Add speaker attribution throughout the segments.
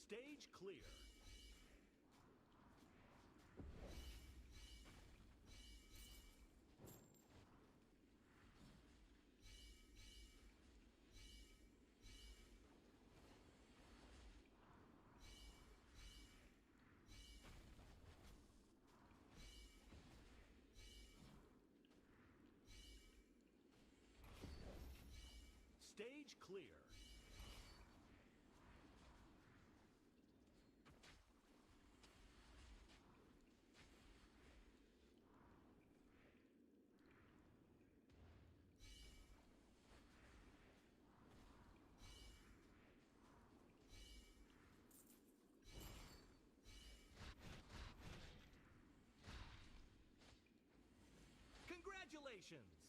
Speaker 1: Stage clear. Stage clear. Congratulations!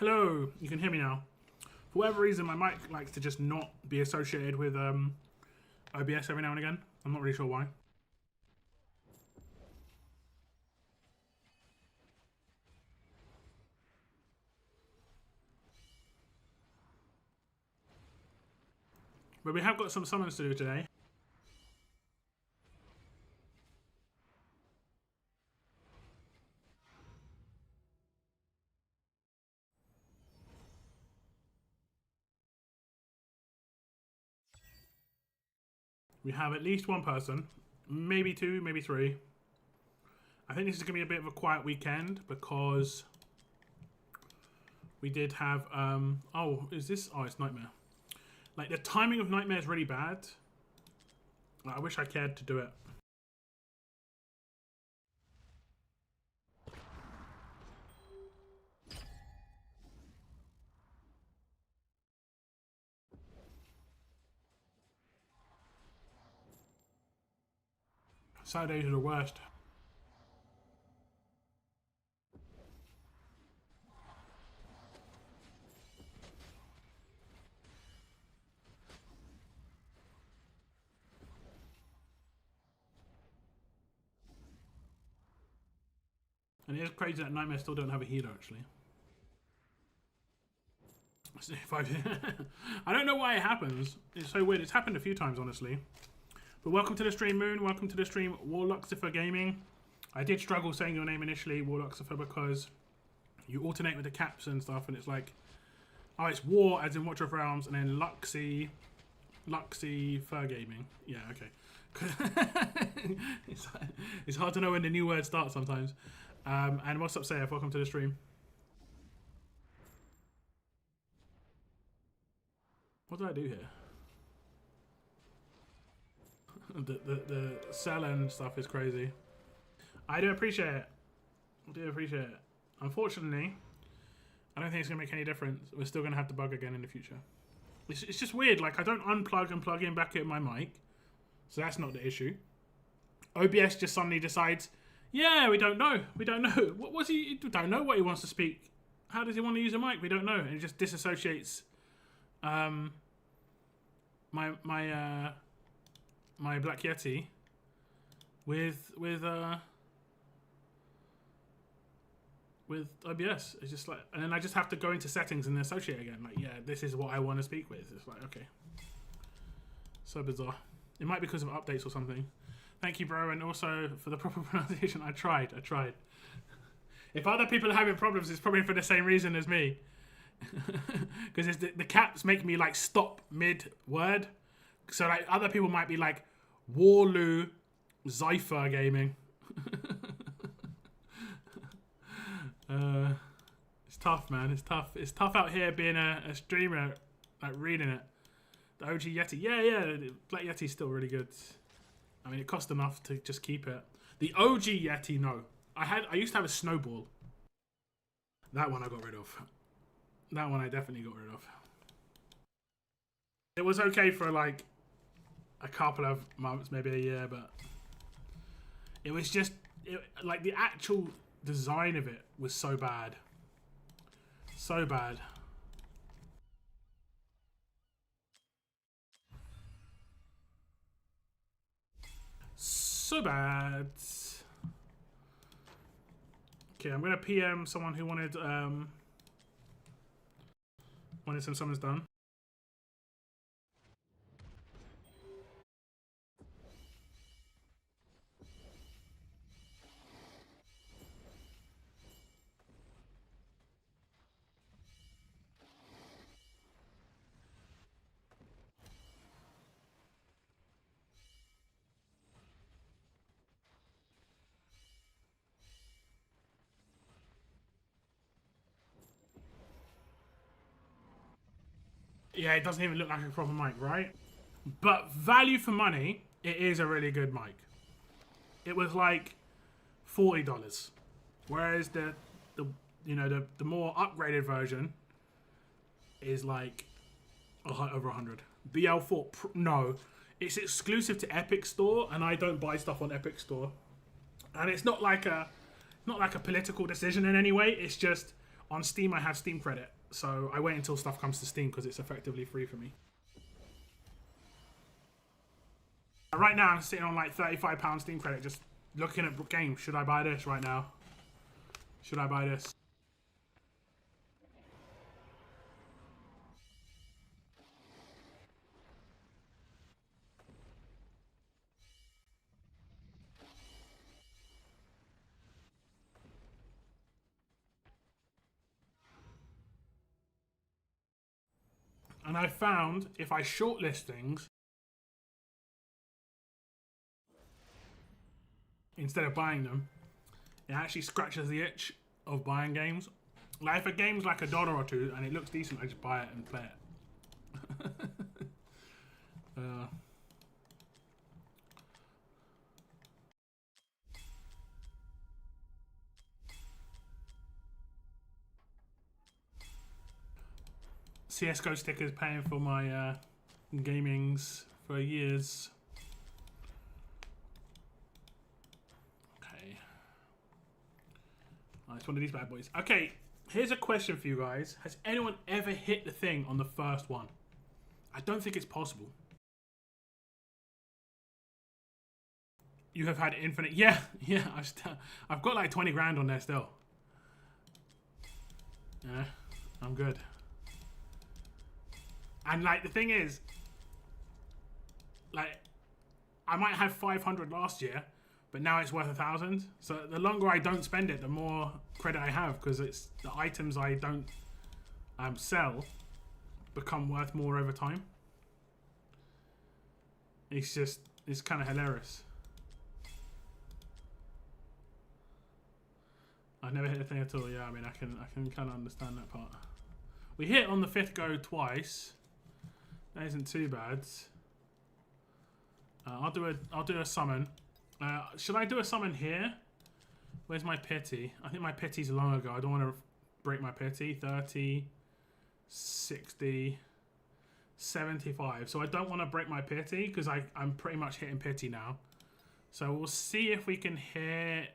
Speaker 2: Hello, you can hear me now. For whatever reason, my mic likes to just not be associated with OBS every now and again. I'm not really sure why. But we have got some summons to do today. We have at least one person, maybe two, maybe three. I think this is going to be a bit of a quiet weekend because we did have, oh, is this? Oh, it's Nightmare. Like, the timing of Nightmare is really bad. I wish I cared to do it. Saturdays are the worst. And it is crazy that Nightmare still don't have a healer, actually. I don't know why it happens. It's so weird. It's happened a few times, honestly. But welcome to the stream, Moon. Welcome to the stream, Warluxifer Gaming. I did struggle saying your name initially, Warluxifer, because you alternate with the caps and stuff, and it's like, oh, it's War as in Watcher of Realms, and then Luxy Fur Gaming. Yeah, okay. It's hard to know when the new word starts sometimes. And what's up, Sayef? Welcome to the stream. What did I do here? The sell and stuff is crazy. I do appreciate it. I do appreciate it. Unfortunately, I don't think it's going to make any difference. We're still going to have to bug again in the future. It's just weird. Like, I don't unplug and plug in back at my mic. So that's not the issue. OBS just suddenly decides, yeah, we don't know. We don't know. What was he? We don't know what he wants to speak. How does he want to use a mic? We don't know. And it just disassociates my Black Yeti with OBS. It's just like, and then I just have to go into settings and associate again. Like, yeah, this is what I want to speak with. It's like, okay, so bizarre. It might be because of updates or something. Thank you, bro, and also for the proper pronunciation. I tried. If other people are having problems, it's probably for the same reason as me. Because the caps make me like stop mid-word. So like other people might be like, Warlu Zypher Gaming. It's tough, man. It's tough. It's tough out here being a streamer, like reading it. The OG Yeti. Yeah, Black Yeti's still really good. I mean, it cost enough to just keep it. The OG Yeti, no. I used to have a Snowball. That one I got rid of. That one I definitely got rid of. It was okay for like a couple of months, maybe a year, but it was just like the actual design of it was so bad. So bad. So bad. Okay, I'm gonna PM someone who wanted some summons done. Yeah, it doesn't even look like a proper mic, right? But value for money, it is a really good mic. It was like $40, whereas the more upgraded version is like over 100. BL4 no, it's exclusive to Epic Store, and I don't buy stuff on Epic Store. And it's not like a political decision in any way. It's just on Steam I have Steam credit, so I wait until stuff comes to Steam because it's effectively free for me. Right now I'm sitting on like £35 Steam credit, just looking at games. Should I buy this right now? Should I buy this? And I found if I shortlist things instead of buying them, it actually scratches the itch of buying games. Like if a game's like $1 or $2 and it looks decent, I just buy it and play it. CSGO stickers paying for my gamings for years. Okay. Oh, it's one of these bad boys. Okay, here's a question for you guys. Has anyone ever hit the thing on the first one? I don't think it's possible. You have had infinite... Yeah, I've got like 20 grand on there still. Yeah, I'm good. And like the thing is, like I might have 500 last year, but now it's worth 1,000. So the longer I don't spend it, the more credit I have, because it's the items I don't sell become worth more over time. It's kind of hilarious. I've never hit a thing at all. Yeah, I mean I can kind of understand that part. We hit on the 5th go twice. That isn't too bad. I'll do a summon. Should I do a summon here? Where's my pity? I think my pity's long ago. I don't want to break my pity. 30, 60, 75. So I don't want to break my pity because I'm pretty much hitting pity now. So we'll see if we can hit.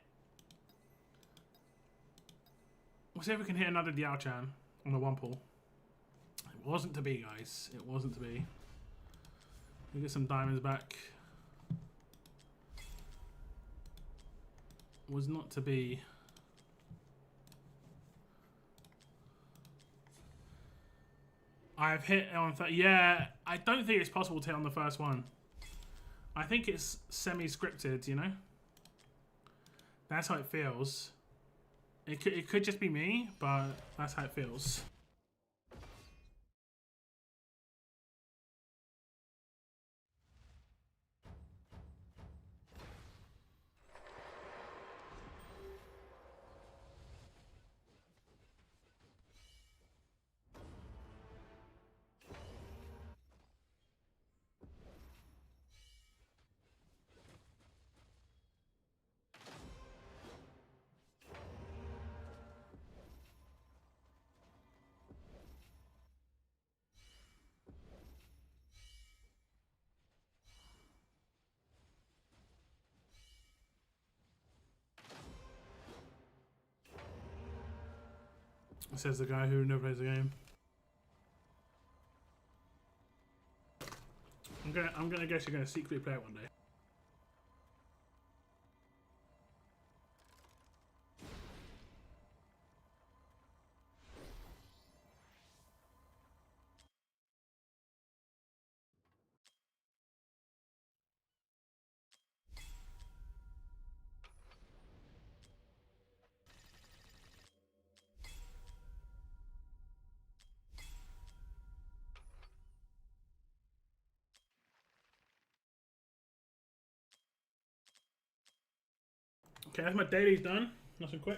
Speaker 2: We'll see if we can hit another Diao-chan on the 1 pull. It wasn't to be, guys. It wasn't to be. We get some diamonds back. Was not to be. I've hit on... Yeah, I don't think it's possible to hit on the first one. I think it's semi-scripted, you know? That's how it feels. It could just be me, but that's how it feels. Says the guy who never plays the game. I'm gonna guess you're gonna secretly play it one day. Okay, that's my daily's done. Nice and quick.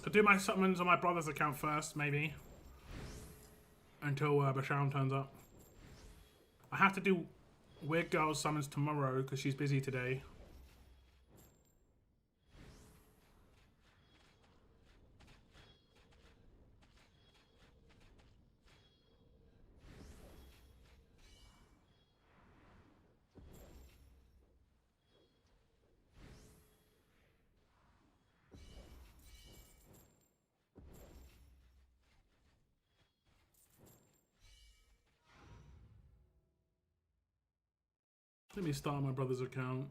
Speaker 2: I'll do my summons on my brother's account first, maybe. Until Basharam turns up. I have to do Weird Girl's summons tomorrow because she's busy today. Let me start my brother's account.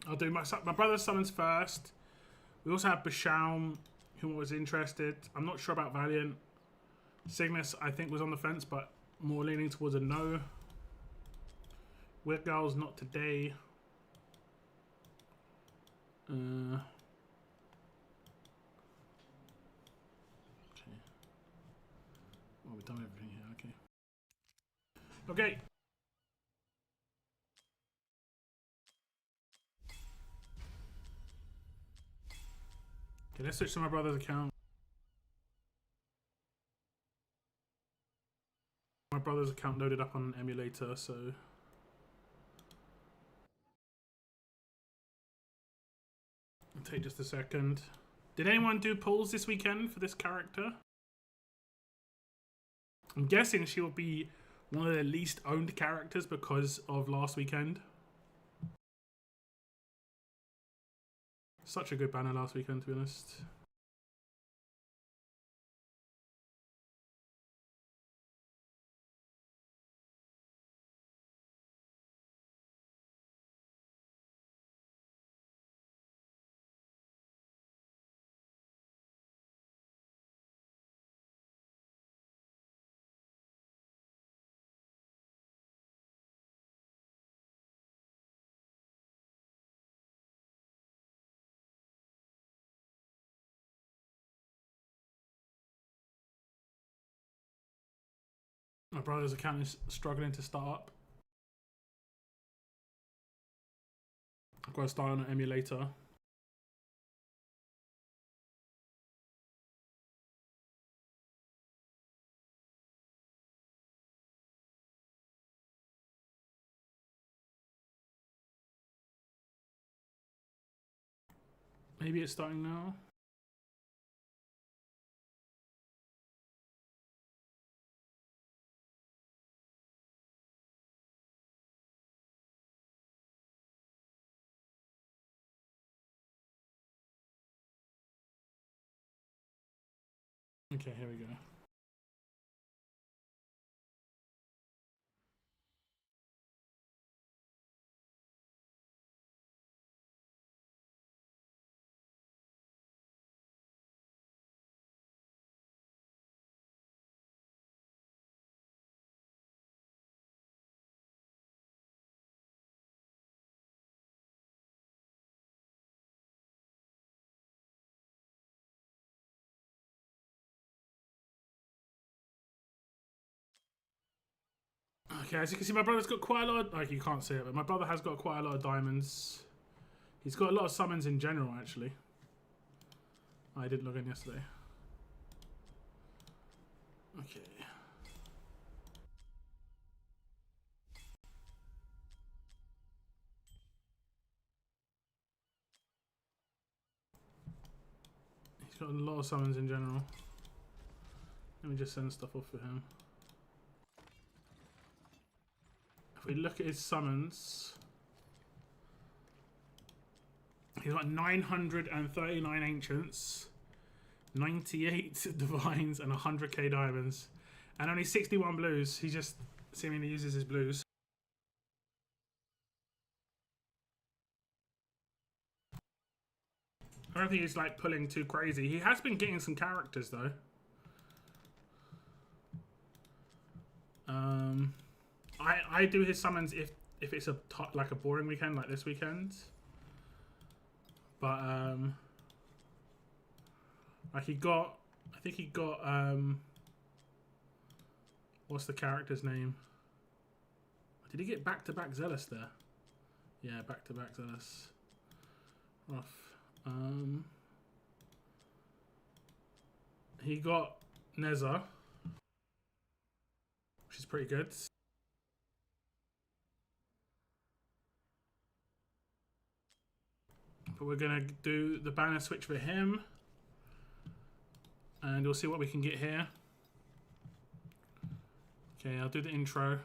Speaker 2: I'll do my brother's summons first. We also have Bashaum, who was interested. I'm not sure about Valiant. Cygnus, I think, was on the fence, but more leaning towards a no. Weird Girls, not today. Okay. Well, we've done everything here. Okay. Okay. Okay, let's switch to my brother's account. My brother's account loaded up on an emulator, so it'll take just a second. Did anyone do pulls this weekend for this character? I'm guessing she will be one of the least owned characters because of last weekend. Such a good banner last weekend, to be honest. My brother's account is struggling to start up. I've got to start on an emulator. Maybe it's starting now. Okay, here we go. Okay, as you can see, my brother's got quite a lot of, like, you can't see it, but my brother has got quite a lot of diamonds. He's got a lot of summons in general, actually. I didn't log in yesterday. Okay. He's got a lot of summons in general. Let me just send stuff off for him. If we look at his summons, he's got 939 ancients, 98 divines, and 100k diamonds, and only 61 blues. He just seemingly uses his blues. I don't think he's like pulling too crazy. He has been getting some characters though. I do his summons if it's like a boring weekend like this weekend. But like he got, I think he got what's the character's name? Did he get back-to-back Zealous there? Yeah, back-to-back Zealous. Rough. He got Neza, which is pretty good. But we're gonna do the banner switch for him, and we'll see what we can get here. Okay, I'll do the intro.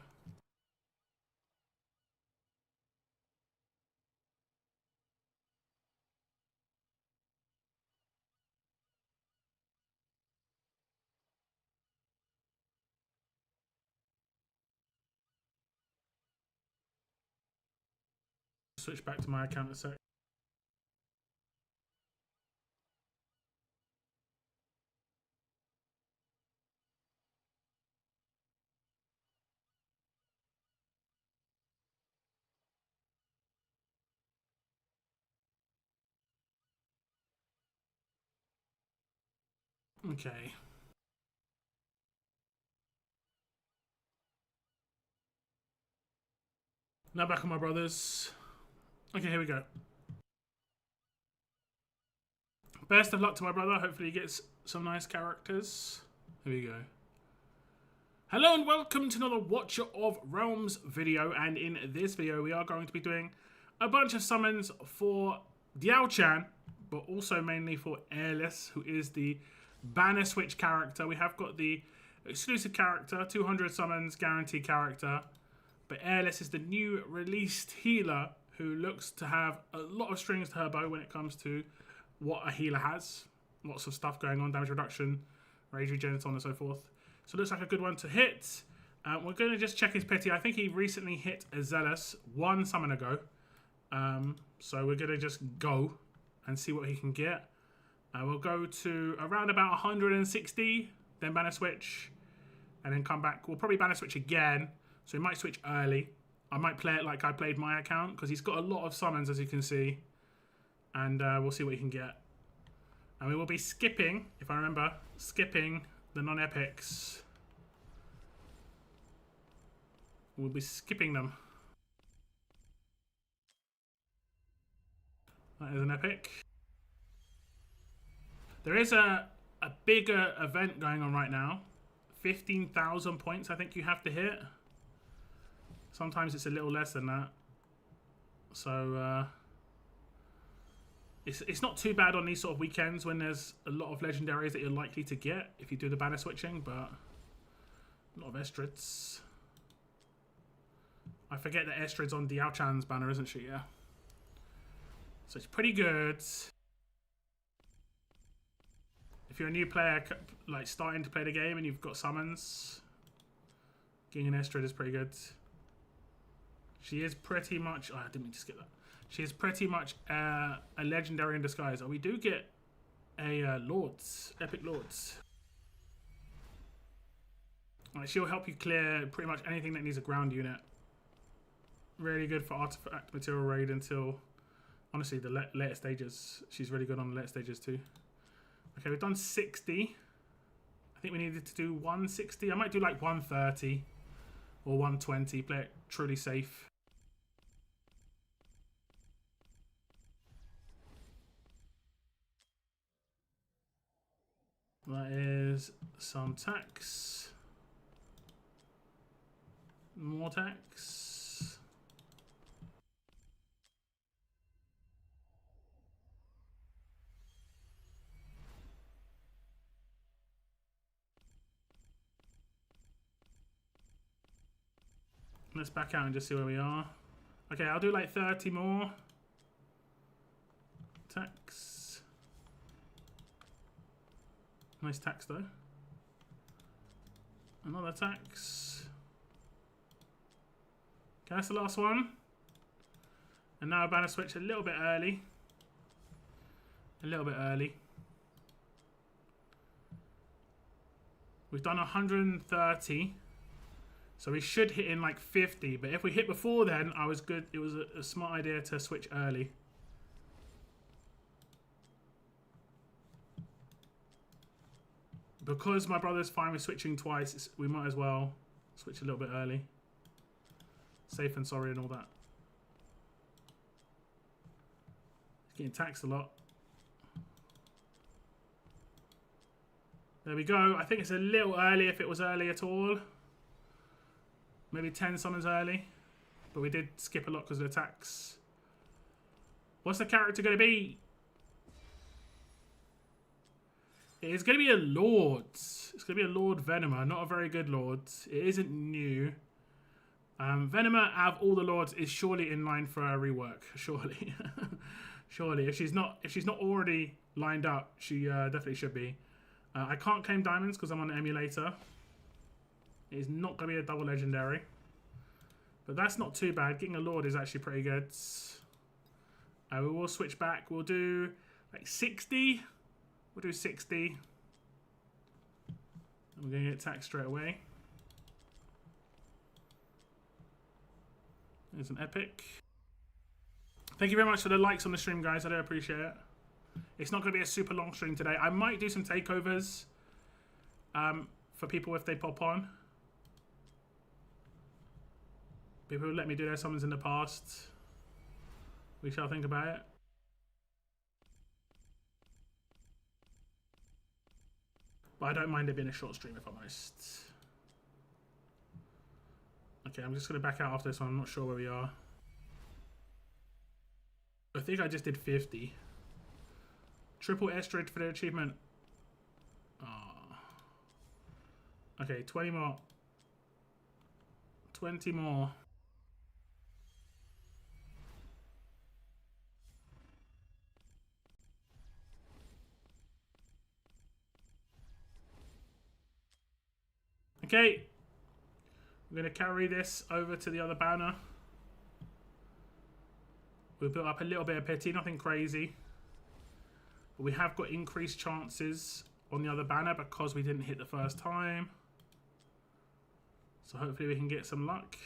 Speaker 2: switch back to my account a sec. Okay. Now back on my brothers. Okay, here we go. Best of luck to my brother. Hopefully he gets some nice characters. Here we go. Hello and welcome to another Watcher of Realms video. And in this video, we are going to be doing a bunch of summons for Diao-chan, but also mainly for Eirlys, who is the banner switch character. We have got the exclusive character, 200 summons guaranteed character. But Eirlys is the new released healer who looks to have a lot of strings to her bow when it comes to what a healer has. Lots of stuff going on, damage reduction, rage regen, so on and so forth. So it looks like a good one to hit. We're going to just check his pity. I think he recently hit a Zealous one summon ago. So we're going to just go and see what he can get. We'll go to around about 160, then banner switch, and then come back. We'll probably banner switch again. So he might switch early. I might play it like I played my account because he's got a lot of summons, as you can see. And we'll see what he can get. And we will be skipping, if I remember, skipping the non-epics. We'll be skipping them. That is an epic. There is a bigger event going on right now. 15,000 points I think you have to hit. Sometimes it's a little less than that. So it's not too bad on these sort of weekends when there's a lot of legendaries that you're likely to get if you do the banner switching, but a lot of Estrids. I forget that Estrid's on Diao-chan's banner, isn't she? Yeah. So it's pretty good. If you're a new player, like starting to play the game and you've got summons, getting an Estrid is pretty good. She is pretty much... Oh, I didn't mean to skip that. She is pretty much a legendary in disguise. Oh, we do get a Lords. Epic Lords. Right, she'll help you clear pretty much anything that needs a ground unit. Really good for artifact material raid until... Honestly, the later stages. She's really good on the later stages too. Okay, we've done 60. I think we needed to do 160. I might do like 130 or 120. Play it truly safe. That is some tax. More tax. Let's back out and just see where we are. Okay, I'll do like 30 more. Tax. Nice tax though. Another tax. Okay, that's the last one. And now banner switch a little bit early. A little bit early. We've done 130. So we should hit in like 50. But if we hit before then, I was good. It was a smart idea to switch early. Because my brother's fine with switching twice, we might as well switch a little bit early. Safe and sorry and all that. He's getting taxed a lot. There we go. I think it's a little early if it was early at all. Maybe 10 summons early. But we did skip a lot because of the tax. What's the character going to be? It is going to be a Lord. It's going to be a Lord Venomer. Not a very good Lord. It isn't new. Venomer, out of all the Lords, is surely in line for a rework. Surely. Surely. If she's not already lined up, she definitely should be. I can't claim diamonds because I'm on the emulator. It is not going to be a double legendary. But that's not too bad. Getting a Lord is actually pretty good. We will switch back. We'll do like 60. We'll do 60. And we're going to get taxed straight away. There's an epic. Thank you very much for the likes on the stream, guys. I do appreciate it. It's not going to be a super long stream today. I might do some takeovers for people if they pop on. People who let me do their summons in the past. We shall think about it. But I don't mind it being a short stream if I'm honest. Okay, I'm just going to back out after this one. I'm not sure where we are. I think I just did 50. Triple estrage for the achievement. Oh. Okay, 20 more. 20 more. Okay. We're going to carry this over to the other banner. We've built up a little bit of pity, nothing crazy. But we have got increased chances on the other banner because we didn't hit the first time. So hopefully we can get some luck.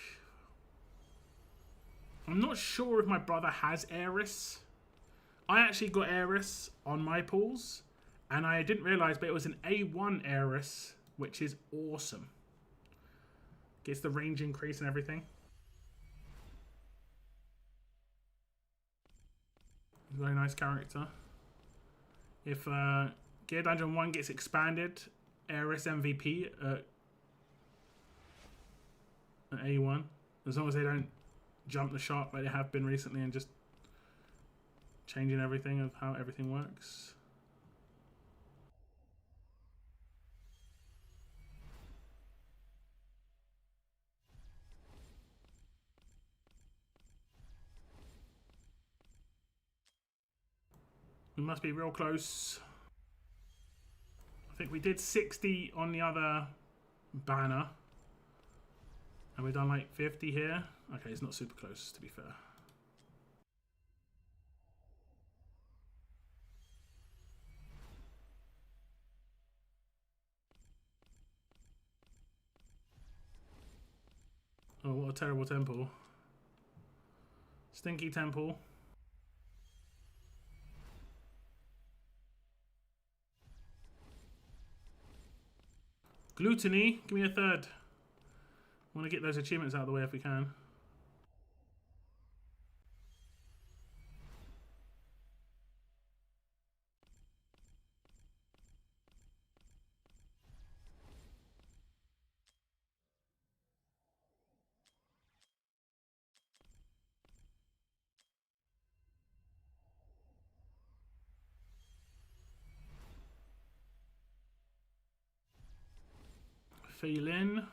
Speaker 2: I'm not sure if my brother has Aeris. I actually got Aeris on my pools. And I didn't realise, but it was an A1 Aeris, which is awesome. Gets the range increase and everything. Very nice character. If Gear Dungeon 1 gets expanded, Aeris MVP at A1. As long as they don't jump the shark like they have been recently and just changing everything of how everything works. We must be real close. I think we did 60 on the other banner. And we've done like 50 here. Okay, it's not super close, to be fair. Oh, what a terrible temple. Stinky temple. Gluttony, give me a third. I want to get those achievements out of the way if we can. Feel in.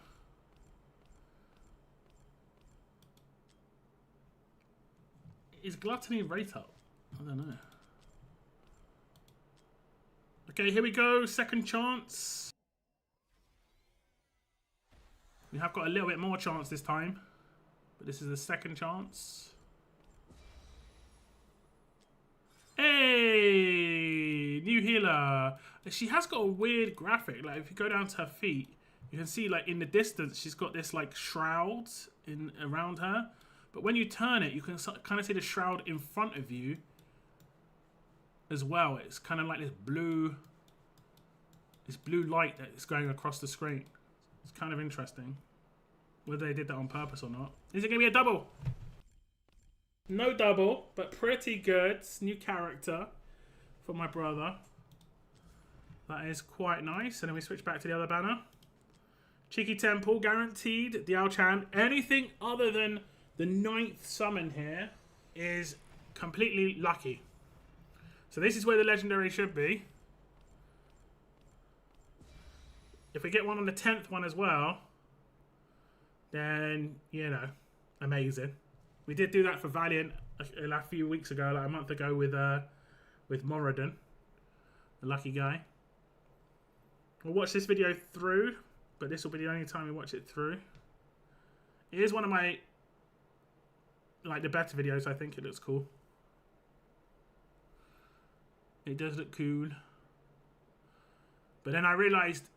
Speaker 2: Is Gluttony rate up? I don't know. Okay, here we go. Second chance. We have got a little bit more chance this time. But this is the second chance. Hey! New healer. She has got a weird graphic. Like, if you go down to her feet, you can see, like, in the distance, she's got this, like, shroud around her. But when you turn it, you can kind of see the shroud in front of you as well. It's kind of like this blue light that is going across the screen. It's kind of interesting. Whether they did that on purpose or not. Is it going to be a double? No double, but pretty good. New character for my brother. That is quite nice. And then we switch back to the other banner. Cheeky Temple, guaranteed. Diao-chan. Anything other than the 9th summon here is completely lucky. So this is where the legendary should be. If we get one on the 10th one as well, then, you know, amazing. We did do that for Valiant a few weeks ago, like a month ago with Moradin, the lucky guy. We'll watch this video through, but this will be the only time we watch it through. It is one of my, like, the better videos. I think it looks cool. It does look cool. But then I realised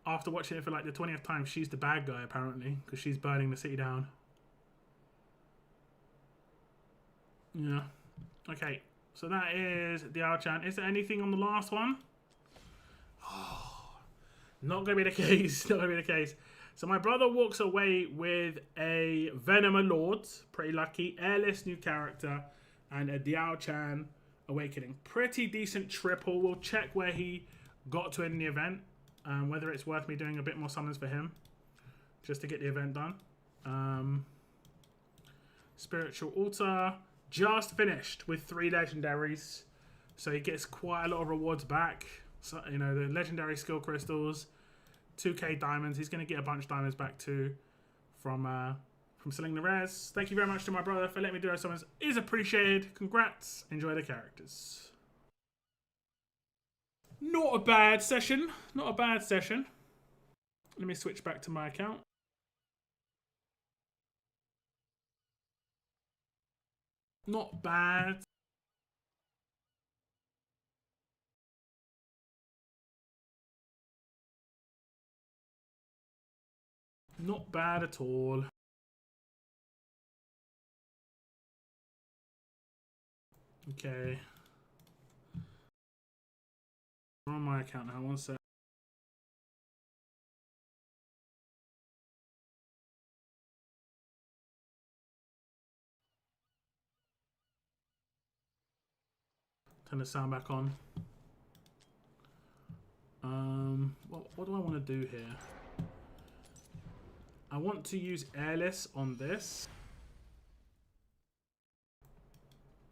Speaker 2: after watching it for like the 20th time, she's the bad guy apparently, because she's burning the city down. Yeah. Okay. So that is the Ao-chan. Is there anything on the last one? Oh, not going to be the case. Not going to be the case. So my brother walks away with a Venomer Lord. Pretty lucky. Eirlys new character. And a Diao-chan Awakening. Pretty decent triple. We'll check where he got to in the event. Whether it's worth me doing a bit more summons for him. Just to get the event done. Spiritual Altar. Just finished with 3 legendaries. So he gets quite a lot of rewards back. So, you know, the legendary skill crystals. 2k diamonds. He's going to get a bunch of diamonds back too from selling the rares. Thank you very much to my brother for letting me do those summons. Is appreciated. Congrats. Enjoy the characters. Not a bad session. Not a bad session. Let me switch back to my account. Not bad. Not bad at all. Okay. We're on my account now. One sec. Turn the sound back on. What do I want to do here? I want to use Eirlys on this.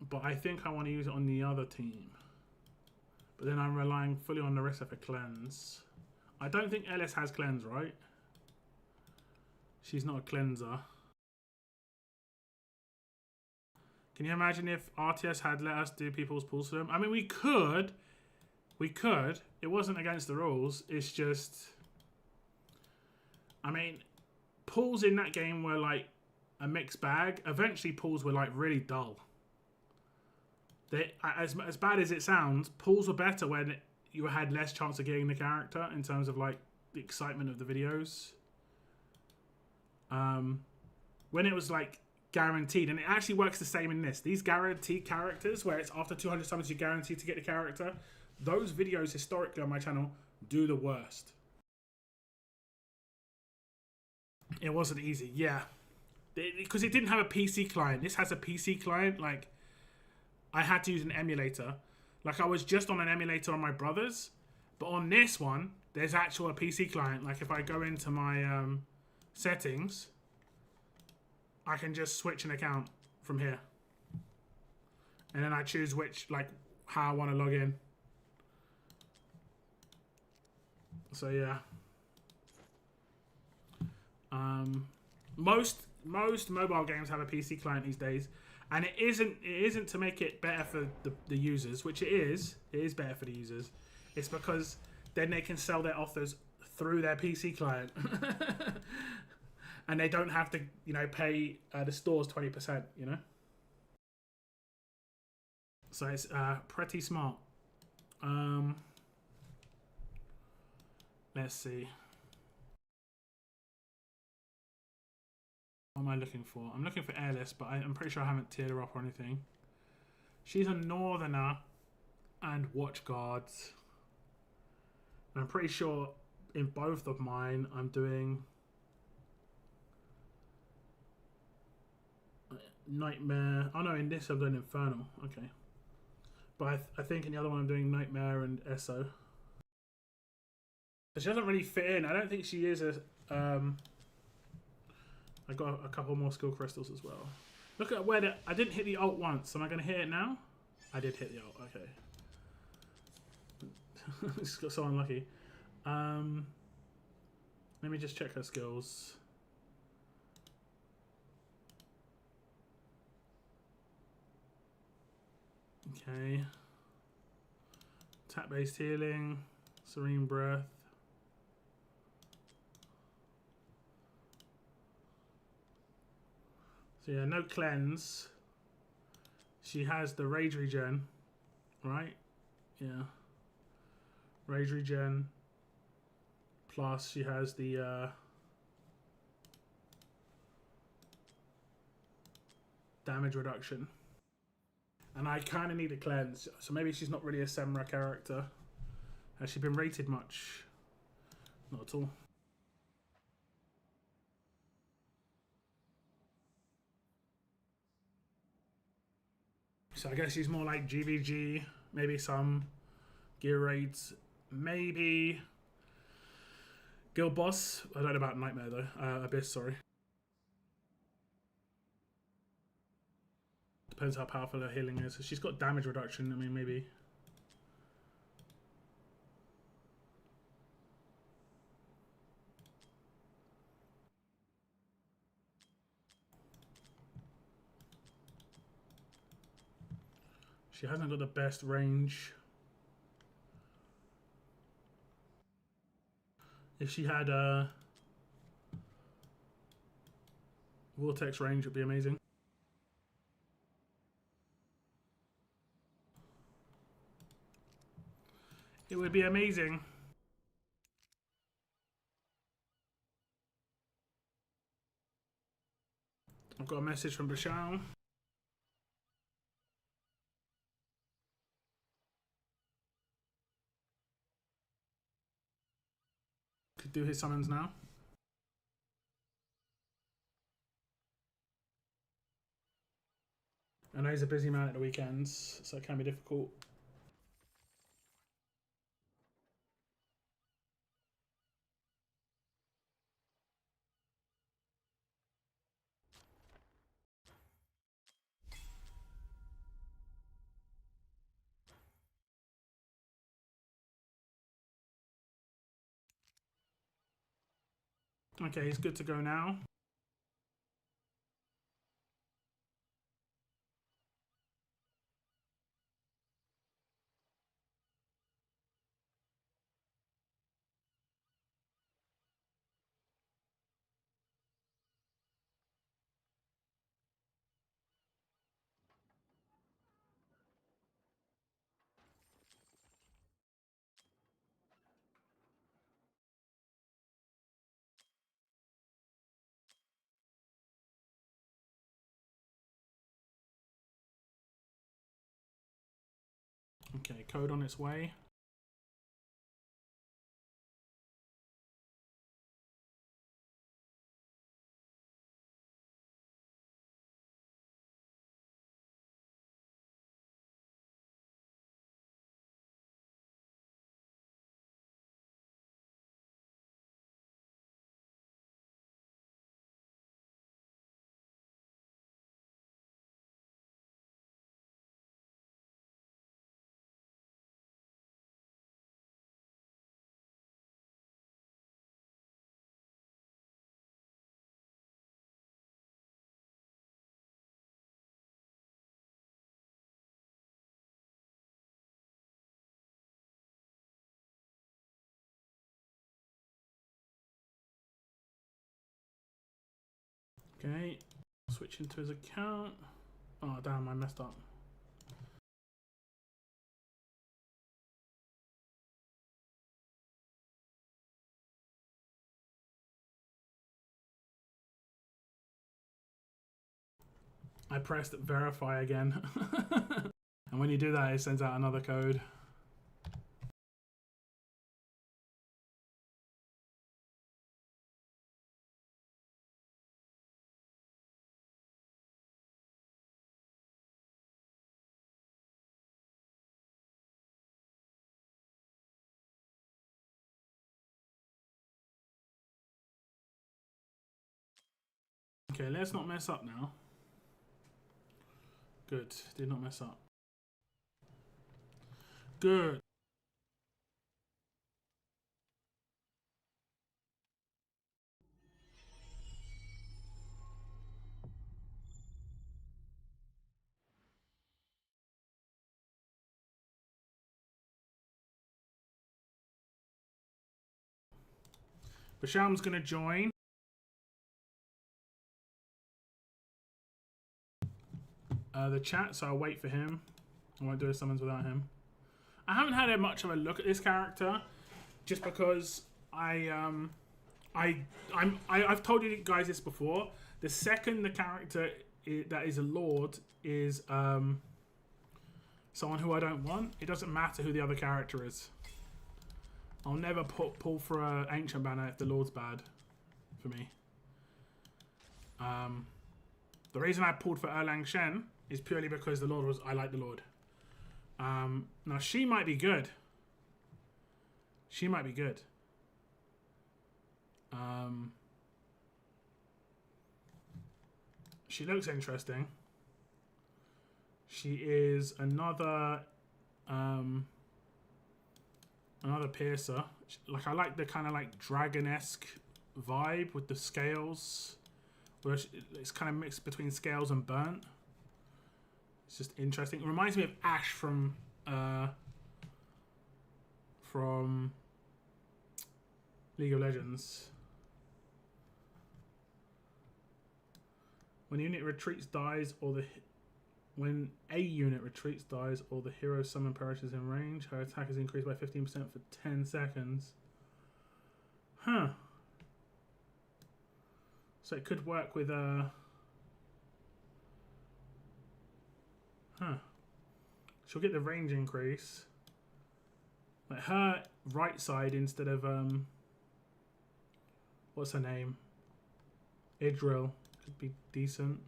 Speaker 2: But I think I want to use it on the other team. But then I'm relying fully on Nerissa for cleanse. I don't think Eirlys has cleanse, right? She's not a cleanser. Can you imagine if RTS had let us do people's pulls for them? I mean, we could. We could. It wasn't against the rules. It's just... I mean, pulls in that game were like a mixed bag. Eventually, pulls were like really dull. They, as bad as it sounds, pulls were better when you had less chance of getting the character in terms of like the excitement of the videos. When it was like guaranteed, and it actually works the same in this. These guaranteed characters, where it's after 200 summons you're guaranteed to get the character, those videos historically on my channel do the worst. It wasn't easy, yeah. Because it didn't have a PC client. This has a PC client. Like, I had to use an emulator. Like, I was just on an emulator on my brother's. But on this one, there's actual a PC client. Like, if I go into my settings, I can just switch an account from here. And then I choose which, like, how I want to log in. So, yeah. Most mobile games have a PC client these days, and it isn't to make it better for the users, which it is better for the users. It's because then they can sell their offers through their PC client, and they don't have to, you know, pay the stores 20%, you know. So it's pretty smart. Let's see. What am I looking for? I'm looking for Eirlys, but I'm pretty sure I haven't tiered her up or anything. She's a Northerner and Watchguards. And I'm pretty sure in both of mine I'm doing Nightmare. Oh no, in this I'm doing Infernal. Okay. But I think in the other one I'm doing Nightmare and Esso. She doesn't really fit in. I don't think she is a... I got a couple more skill crystals as well. Look at where I didn't hit the ult once. Am I going to hit it now? I did hit the ult. Okay. Just got so unlucky. Let me just check her skills. Okay. Tap-based healing. Serene breath. So yeah, no cleanse. She has the rage regen, right? Yeah. Rage regen. Plus she has the damage reduction. And I kind of need a cleanse. So maybe she's not really a Semra character. Has she been rated much? Not at all. So I guess she's more like GVG. Maybe some gear raids. Maybe Guild Boss. I don't know about Nightmare though. Abyss, sorry. Depends how powerful her healing is. So she's got damage reduction. I mean, maybe. She hasn't got the best range. If she had a Vortex range, would be amazing. It would be amazing. I've got a message from Bashal. Could do his summons now. I know he's a busy man at the weekends, so it can be difficult. Okay, he's good to go now. Okay, code on its way. Okay, switch into his account. Oh damn, I messed up. I pressed verify again. And when you do that, it sends out another code. Okay, let's not mess up now. Good, did not mess up. Good. Basham's gonna join. The chat, so I'll wait for him. I won't do his summons without him. I haven't had much of a look at this character, just because I've told you guys this before. The second the character that is a lord is someone who I don't want, it doesn't matter who the other character is. I'll never pull for an ancient banner if the lord's bad for me. The reason I pulled for Erlang Shen is purely because the lord was, I like the lord. Now she might be good. She might be good. She looks interesting. She is another piercer. Like, I like the kind of like dragon-esque vibe with the scales, where it's kind of mixed between scales and burnt. It's just interesting. It reminds me of Ash from League of Legends. When a unit retreats, dies, or when a unit retreats, dies, or the hero summon perishes in range, her attack is increased by 15% for 10 seconds. Huh. So it could work with she'll get the range increase. Like her right side instead of what's her name? Idril could be decent.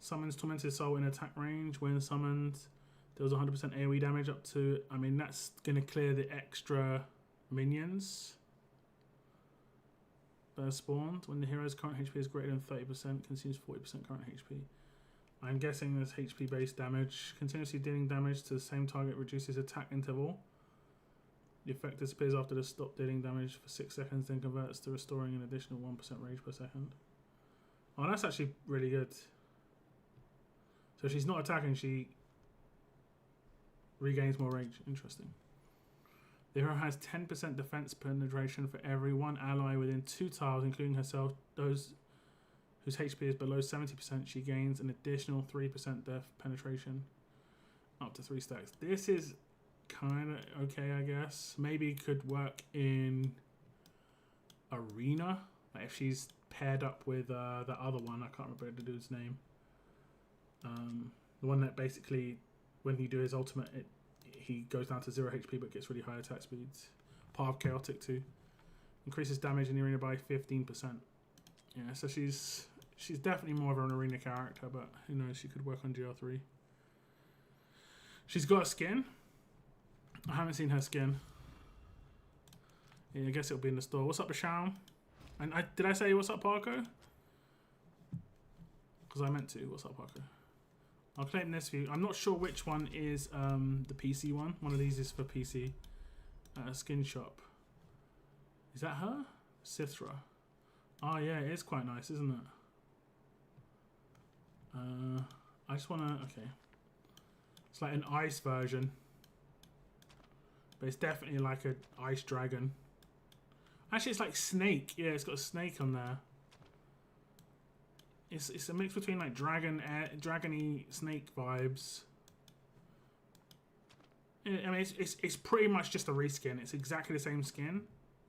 Speaker 2: Summons Tormented Soul in attack range. When summoned, deals 100% AoE damage up to... I mean, that's going to clear the extra minions that are spawned. When the hero's current HP is greater than 30%, consumes 40% current HP. I'm guessing there's HP-based damage. Continuously dealing damage to the same target reduces attack interval. The effect disappears after the stop dealing damage for 6 seconds, then converts to restoring an additional 1% rage per second. Oh, that's actually really good. So if she's not attacking, she regains more rage. Interesting. The hero has 10% defense penetration for every one ally within 2 tiles, including herself. Those whose HP is below 70%, she gains an additional 3% def penetration, up to 3 stacks. This is kind of okay, I guess. Maybe could work in Arena, like if she's paired up with the other one. I can't remember the dude's name. The one that basically, when you do his ultimate, he goes down to 0 HP but gets really high attack speeds. Part of Chaotic too. Increases damage in the arena by 15%. Yeah, so she's definitely more of an arena character, but who knows, she could work on GR3. She's got a skin. I haven't seen her skin. Yeah, I guess it'll be in the store. What's up, Basham? And did I say what's up, Parko? Because I meant to. What's up, Parko? I'll claim this view. I'm not sure which one is the PC one. One of these is for PC. Skin shop. Is that her? Sithra. Oh yeah, it is quite nice, isn't it? I just want to... Okay. It's like an ice version. But it's definitely like an ice dragon. Actually, it's like snake. Yeah, it's got a snake on there. It's a mix between like dragony snake vibes. I mean, it's pretty much just a reskin. It's exactly the same skin,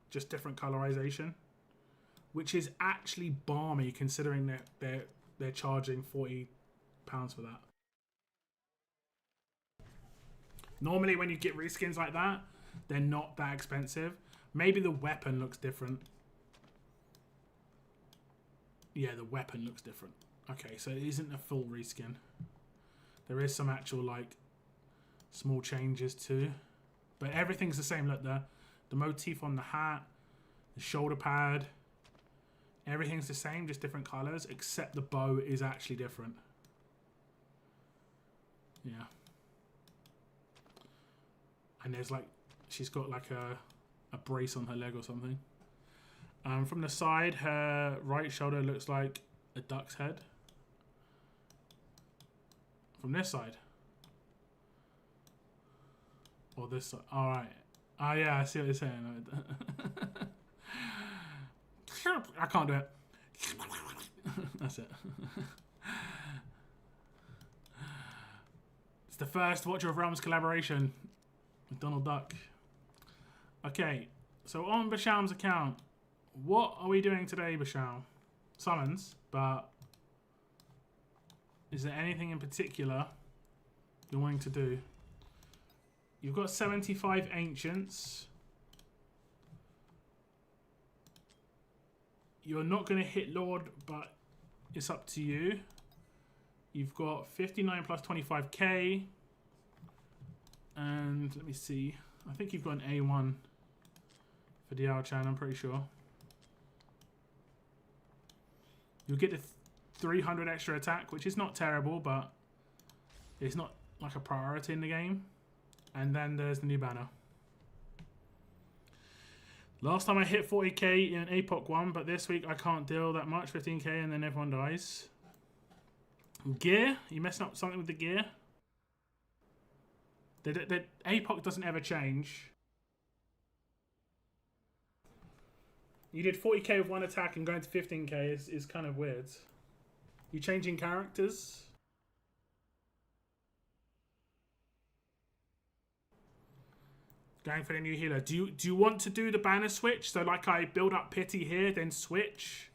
Speaker 2: just different colorization, which is actually balmy considering that they're charging £40 for that. Normally, when you get reskins like that, they're not that expensive. Maybe the weapon looks different. Yeah, the weapon looks different. Okay, so it isn't a full reskin. There is some actual, like, small changes too. But everything's the same. Look, the motif on the hat, the shoulder pad, everything's the same, just different colours, except the bow is actually different. Yeah. And there's like, she's got like a brace on her leg or something. From the side, her right shoulder looks like a duck's head. From this side. Or this side. Alright. Oh yeah, I see what you're saying. I can't do it. That's it. the first Watcher of Realms collaboration with Donald Duck. Okay, so on Basham's account, what are we doing today, Basham? Summons, but is there anything in particular you're wanting to do? You've got 75 Ancients. You're not going to hit Lord, but it's up to you. You've got 59 plus 25k. And let me see. I think you've got an A1 for Diao-chan, I'm pretty sure. You'll get the 300 extra attack, which is not terrible, but it's not like a priority in the game. And then there's the new banner. Last time I hit 40k in APOC 1, but this week I can't deal that much, 15k, and then everyone dies. Gear? You messing up something with the gear? The APOC doesn't ever change. You did 40k with one attack and going to 15k is kind of weird. You changing characters? Going for the new healer. Do you want to do the banner switch? So like I build up pity here, then switch?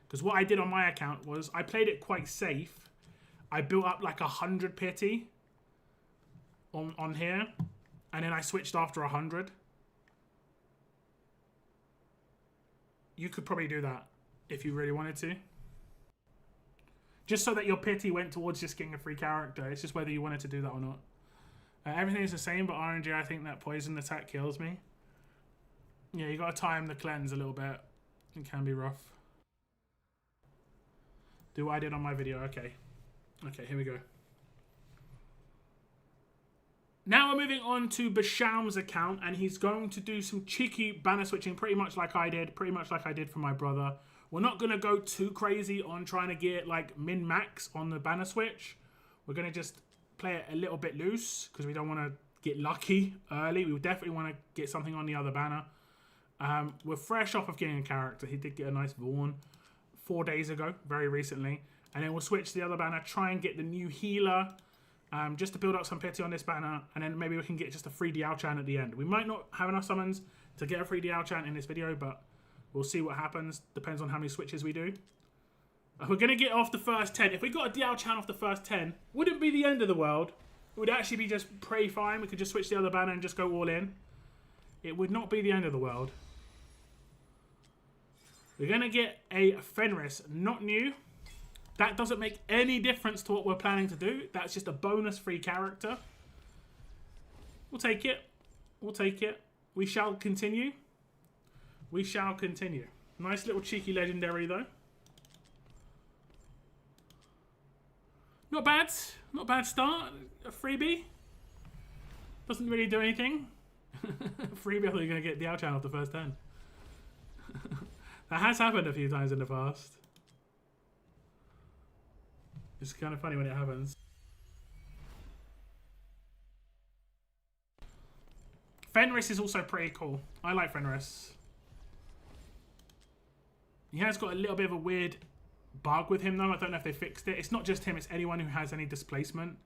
Speaker 2: Because what I did on my account was I played it quite safe. I built up like 100 pity on here. And then I switched after 100. You could probably do that if you really wanted to. Just so that your pity went towards just getting a free character. It's just whether you wanted to do that or not. Everything is the same, but RNG, I think that poison attack kills me. Yeah, you got to time the cleanse a little bit. It can be rough. Do what I did on my video. Okay. Okay, here we go. Now we're moving on to Basham's account, and he's going to do some cheeky banner switching, pretty much like I did for my brother. We're not going to go too crazy on trying to get like min-max on the banner switch. We're going to just play it a little bit loose because we don't want to get lucky early. We definitely want to get something on the other banner. We're fresh off of getting a character. He did get a nice Vorn 4 days ago, very recently. And then we'll switch to the other banner, try and get the new healer, just to build up some pity on this banner. And then maybe we can get just a free Diao-chan at the end. We might not have enough summons to get a free Diao-chan in this video, but we'll see what happens. Depends on how many switches we do. We're going to get off the first 10. If we got a Diao-chan off the first 10, wouldn't be the end of the world. It would actually be just pretty fine. We could just switch the other banner and just go all in. It would not be the end of the world. We're going to get a Fenris, not new. That doesn't make any difference to what we're planning to do. That's just a bonus free character. We'll take it. We'll take it. We shall continue. We shall continue. Nice little cheeky legendary though. Not bad. Not a bad start. A freebie. Doesn't really do anything. Freebie, I thought you were going to get Diao-chan off the first 10. That has happened a few times in the past. It's kind of funny when it happens. Fenris is also pretty cool. I like Fenris. He has got a little bit of a weird bug with him though. I don't know if they fixed it. It's not just him, it's anyone who has any displacement.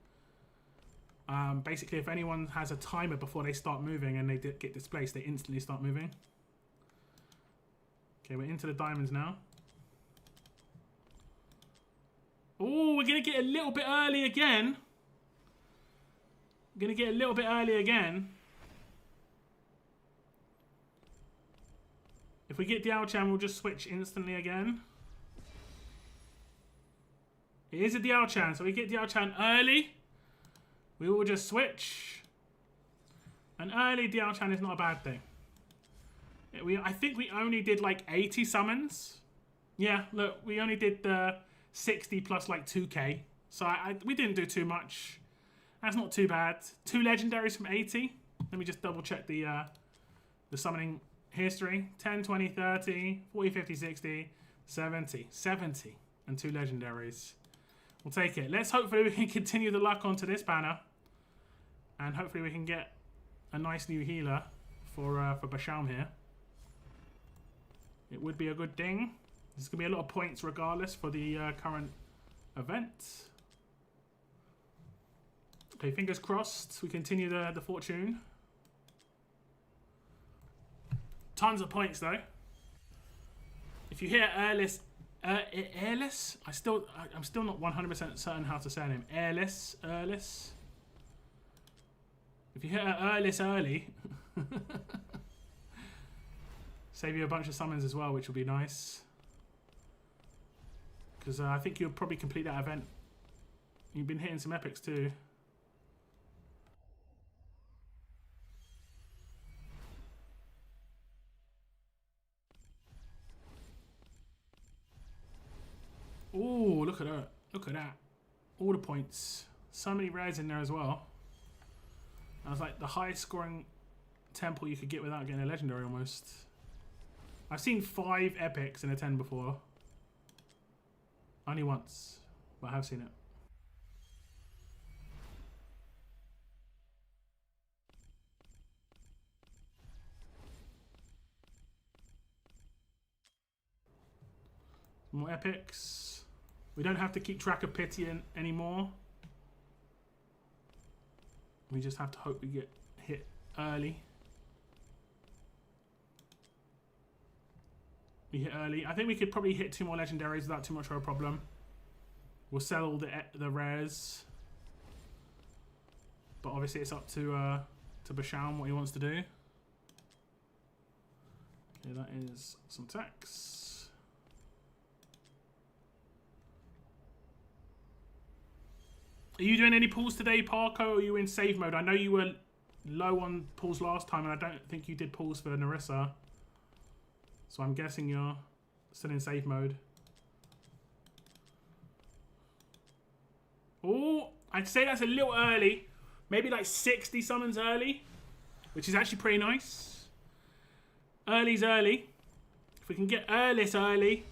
Speaker 2: Basically, if anyone has a timer before they start moving and they get displaced, they instantly start moving. Okay, we're into the diamonds now. Oh, we're going to get a little bit early again. We're going to get a little bit early again. If we get Diao-chan, we'll just switch instantly again. It is a Diao-chan, so we get Diao-chan early. We will just switch. An early Diao-chan is not a bad thing. I think we only did like 80 summons. Yeah, look, we only did the 60 plus like 2k. So we didn't do too much. That's not too bad. 2 legendaries from 80. Let me just double check the summoning history. 10, 20, 30, 40, 50, 60, 70. 70 and 2 legendaries. We'll take it. Let's hopefully we can continue the luck onto this banner. And hopefully we can get a nice new healer for Basham here. It would be a good thing. There's going to be a lot of points regardless for the current event. Okay, fingers crossed. We continue the fortune. Tons of points though. If you hear Eirlys, Eirlys? I'm still not 100% certain how to say her name. Eirlys. If you hit Eirlys early, save you a bunch of summons as well, which will be nice. Because I think you'll probably complete that event. You've been hitting some epics too. Oh, look at that. Look at that. All the points. So many rares in there as well. That was like the highest scoring temple you could get without getting a legendary almost. I've seen 5 epics in a 10 before. Only once, but I have seen it. More epics. We don't have to keep track of pity anymore. We just have to hope we get hit early. We hit early. I think we could probably hit 2 more legendaries without too much of a problem. We'll sell all the rares. But obviously it's up to Bashaum what he wants to do. Okay, that is some tax. Are you doing any pulls today, Parko, or are you in save mode? I know you were low on pulls last time, and I don't think you did pulls for Nerissa. So I'm guessing you're still in save mode. Oh, I'd say that's a little early. Maybe like 60 summons early, which is actually pretty nice. Early's early. If we can get Eirlys early,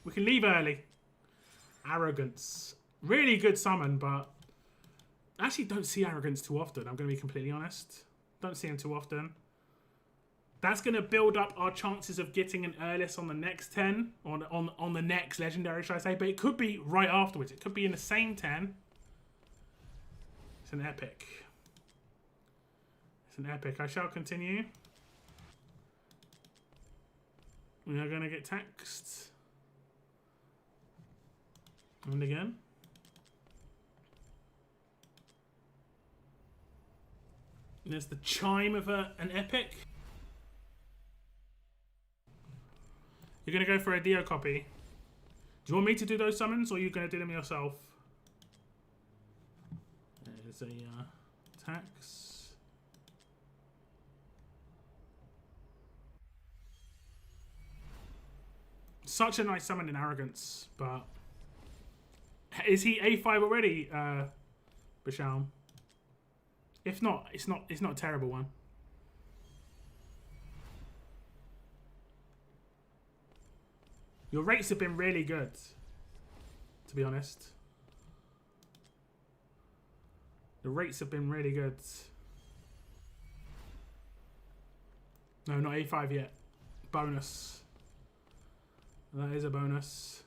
Speaker 2: we can leave early. Arrogance. Really good summon, but I actually don't see Arrogance too often. I'm going to be completely honest. Don't see him too often. That's going to build up our chances of getting an Eirlys on the next 10. On the next legendary, should I say. But it could be right afterwards. It could be in the same 10. It's an epic. It's an epic. I shall continue. We are going to get taxed. And again. There's the chime of an epic. You're going to go for a Dio copy. Do you want me to do those summons, or are you going to do them yourself? There's a tax. Such a nice summon in Arrogance, but... Is he A5 already, Bashaum? If not, it's not a terrible one. Your rates have been really good, to be honest. The rates have been really good. No, not A5 yet. Bonus. That is a bonus.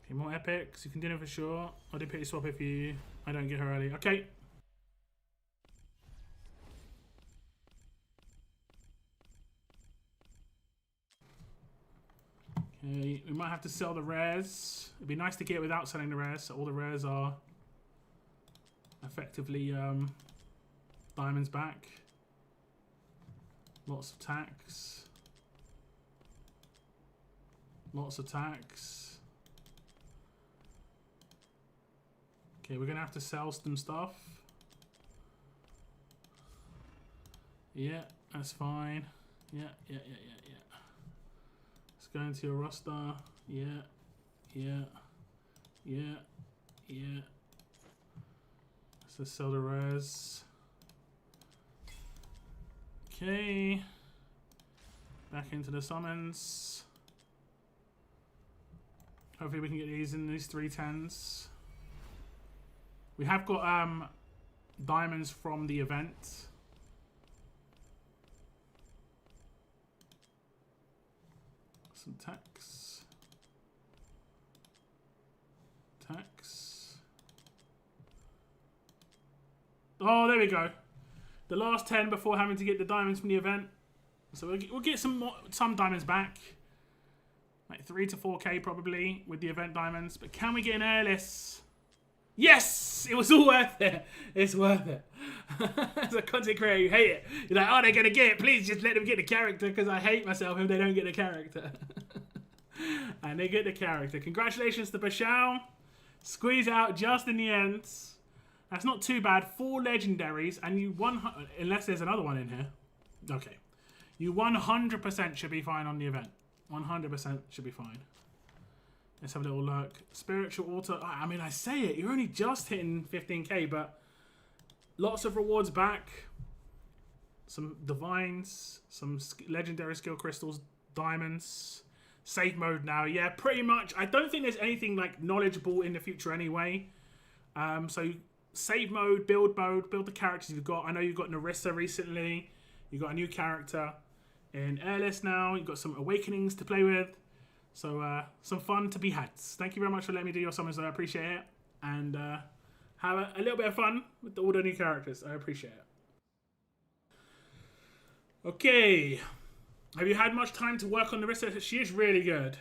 Speaker 2: Okay, more epics. You can do it for sure. I'll do pity swap if I don't get her early. Okay. Okay, we might have to sell the rares. It'd be nice to get it without selling the rares, so all the rares are effectively diamonds back. Lots of tax. Lots of tax. Okay, we're going to have to sell some stuff. Yeah, that's fine. Yeah. Let's go into your roster. Yeah. Let's just sell the res. Okay. Back into the summons. Hopefully we can get these in these 3 10s. We have got diamonds from the event. Some tax. Tax. Oh, there we go. The last 10 before having to get the diamonds from the event. So we'll get some diamonds back. Like 3 to 4k probably with the event diamonds. But can we get an Eirlys? Yes! It was all worth it. It's worth it. As a content creator, you hate it. You're like, oh, they're going to get it. Please just let them get the character because I hate myself if they don't get the character. And they get the character. Congratulations to Bashal. Squeeze out just in the end. That's not too bad. 4 legendaries and you 100, unless there's another one in here. Okay. You 100% should be fine on the event. 100% should be fine. Let's have a little look. Spiritual Altar. I mean, I say it. You're only just hitting 15k, but lots of rewards back. Some divines. Some legendary skill crystals. Diamonds. Save mode now. Yeah, pretty much. I don't think there's anything like knowledgeable in the future anyway. So save mode, build the characters you've got. I know you've got Nerissa recently. You've got a new character in Eirlys now. You've got some awakenings to play with. So some fun to be had. Thank you very much for letting me do your summons. I appreciate it. And have a little bit of fun with all the new characters. I appreciate it. Okay. Have you had much time to work on Nerissa? She is really good.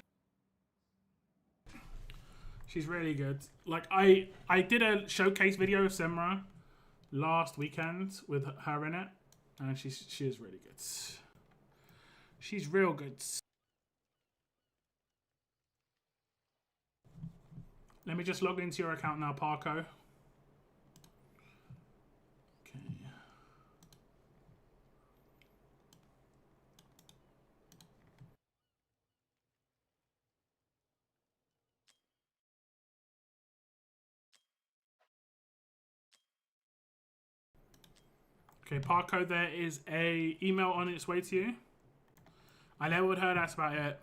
Speaker 2: She's really good. Like I did a showcase video of Semra last weekend with her in it. And she is really good. She's real good. Let me just log into your account now, Parko. Okay. Okay, Parko, there is a email on its way to you. I leveled her, that's about it.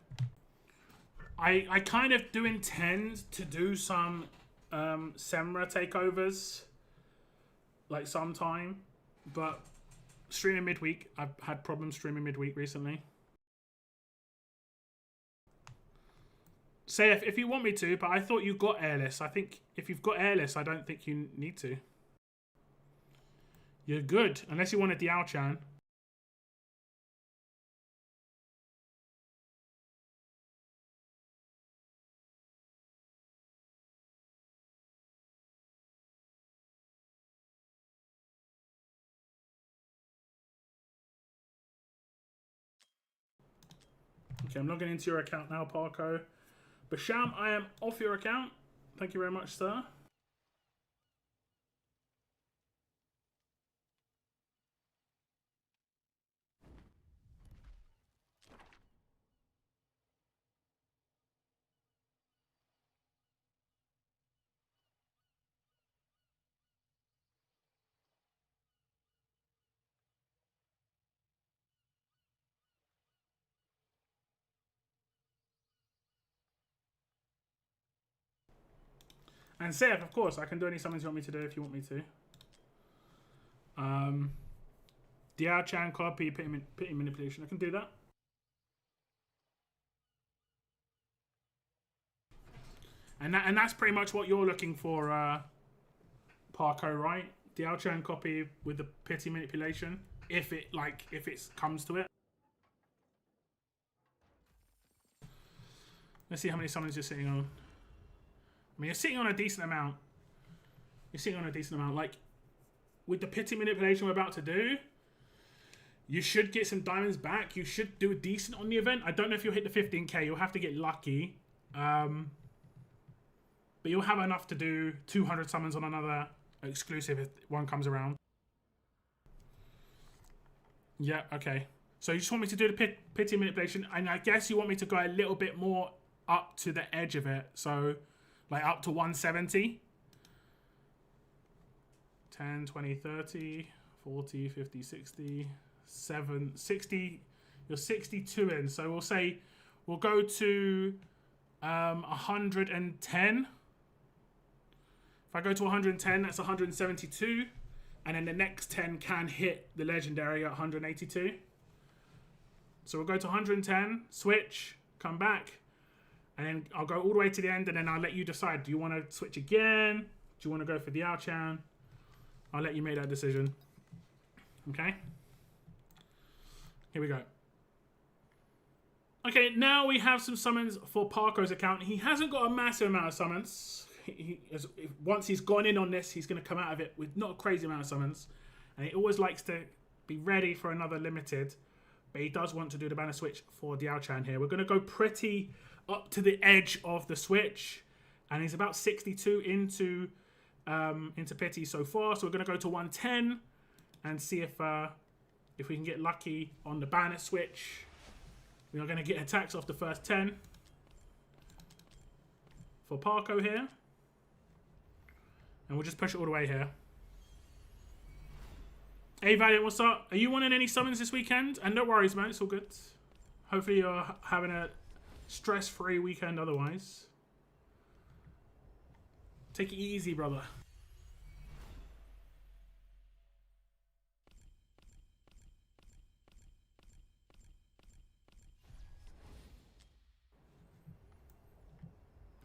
Speaker 2: I kind of do intend to do some Semra takeovers like sometime, but streaming midweek, I've had problems streaming midweek recently. Say if you want me to, but I thought you got Eirlys. I think if you've got Eirlys, I don't think you need to. You're good, unless you wanted the Ao-chan. Okay, I'm logging into your account now, Parko. Basham, I am off your account. Thank you very much, sir. And Seth, of course, I can do any summons you want me to do if you want me to. The Ao-chan copy, pity manipulation. I can do that. And that's pretty much what you're looking for, Parko, right? The Ao-chan copy with the pity manipulation, if it comes to it. Let's see how many summons you're sitting on. I mean, you're sitting on a decent amount. You're sitting on a decent amount. Like, with the pity manipulation we're about to do, you should get some diamonds back. You should do decent on the event. I don't know if you'll hit the 15k. You'll have to get lucky. But you'll have enough to do 200 summons on another exclusive if one comes around. Yeah, okay. So you just want me to do the pity manipulation. And I guess you want me to go a little bit more up to the edge of it. So... like up to 170. 10, 20, 30, 40, 50, 60, 60. You're 62 in. So we'll say we'll go to 110. If I go to 110, that's 172. And then the next 10 can hit the legendary at 182. So we'll go to 110, switch, come back, and then I'll go all the way to the end, and then I'll let you decide. Do you want to switch again? Do you want to go for the Diao-chan? I'll let you make that decision. Okay? Here we go. Okay, now we have some summons for Parko's account. He hasn't got a massive amount of summons. Once he's gone in on this, he's going to come out of it with not a crazy amount of summons. And he always likes to be ready for another limited. But he does want to do the banner switch for Diao-chan here. We're going to go pretty up to the edge of the switch. And he's about 62 into pity so far. So we're going to go to 110 and see if we can get lucky on the banner switch. We are going to get attacks off the first 10 for Parko here. And we'll just push it all the way here. Hey Valiant, what's up? Are you wanting any summons this weekend? And no worries, man, it's all good. Hopefully you're having a stress-free weekend otherwise. Take it easy, brother.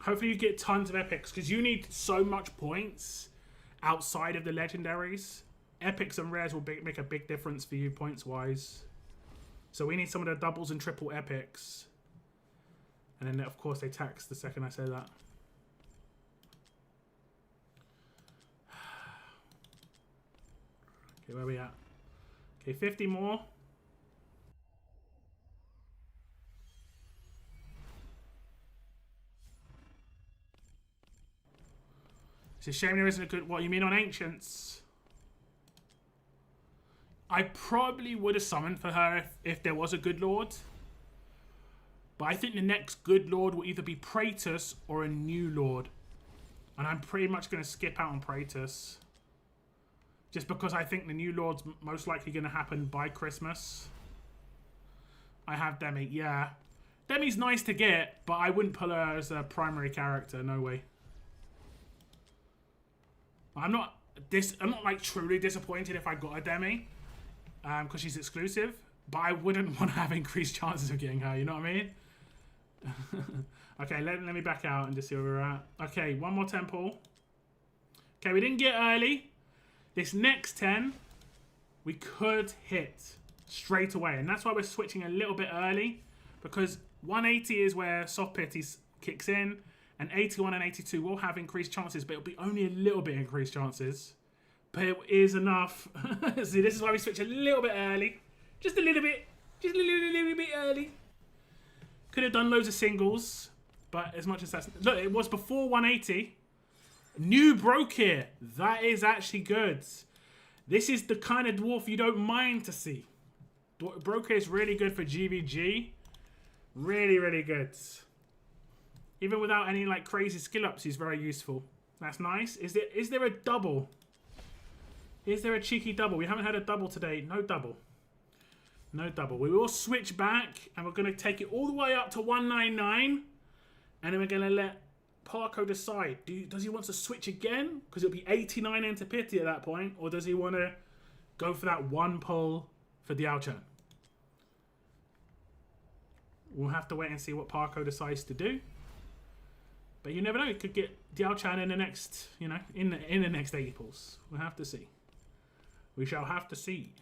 Speaker 2: Hopefully you get tons of epics, because you need so much points outside of the legendaries. Epics and rares will make a big difference for you points-wise. So we need some of the doubles and triple epics. And then, of course, they tax the second I say that. Okay, where are we at? Okay, 50 more. It's a shame there isn't a good... What, you mean on Ancients? I probably would have summoned for her if there was a good lord. But I think the next good lord will either be Praetus or a new lord. And I'm pretty much going to skip out on Praetus. Just because I think the new lord's most likely going to happen by Christmas. I have Demi, yeah. Demi's nice to get, but I wouldn't pull her as a primary character, no way. I'm not like truly disappointed if I got a Demi. Because she's exclusive. But I wouldn't want to have increased chances of getting her, you know what I mean? Okay, let me back out and just see where we're at. Okay, one more temple. Okay, we didn't get early. This next 10, we could hit straight away. And that's why we're switching a little bit early. Because 180 is where soft pity kicks in. And 81 and 82 will have increased chances. But it'll be only a little bit increased chances. But it is enough. See, this is why we switch a little bit early. Just a little bit. Just a little bit early. Could have done loads of singles. But as much as that's... Look, it was before 180. New Broke here. That is actually good. This is the kind of dwarf you don't mind to see. Broke is really good for GVG. Really, really good. Even without any like crazy skill ups, he's very useful. That's nice. Is there a double? Is there a cheeky double? We haven't had a double today. No double. No double. We will switch back and we're going to take it all the way up to 199. And then we're going to let Parko decide. Does he want to switch again? Because it'll be 89 into pity at that point. Or does he want to go for that one pull for Diao-chan? We'll have to wait and see what Parko decides to do. But you never know. It could get Diao-chan in the next, you know, in the next 80 pulls. We'll have to see. We shall have to see.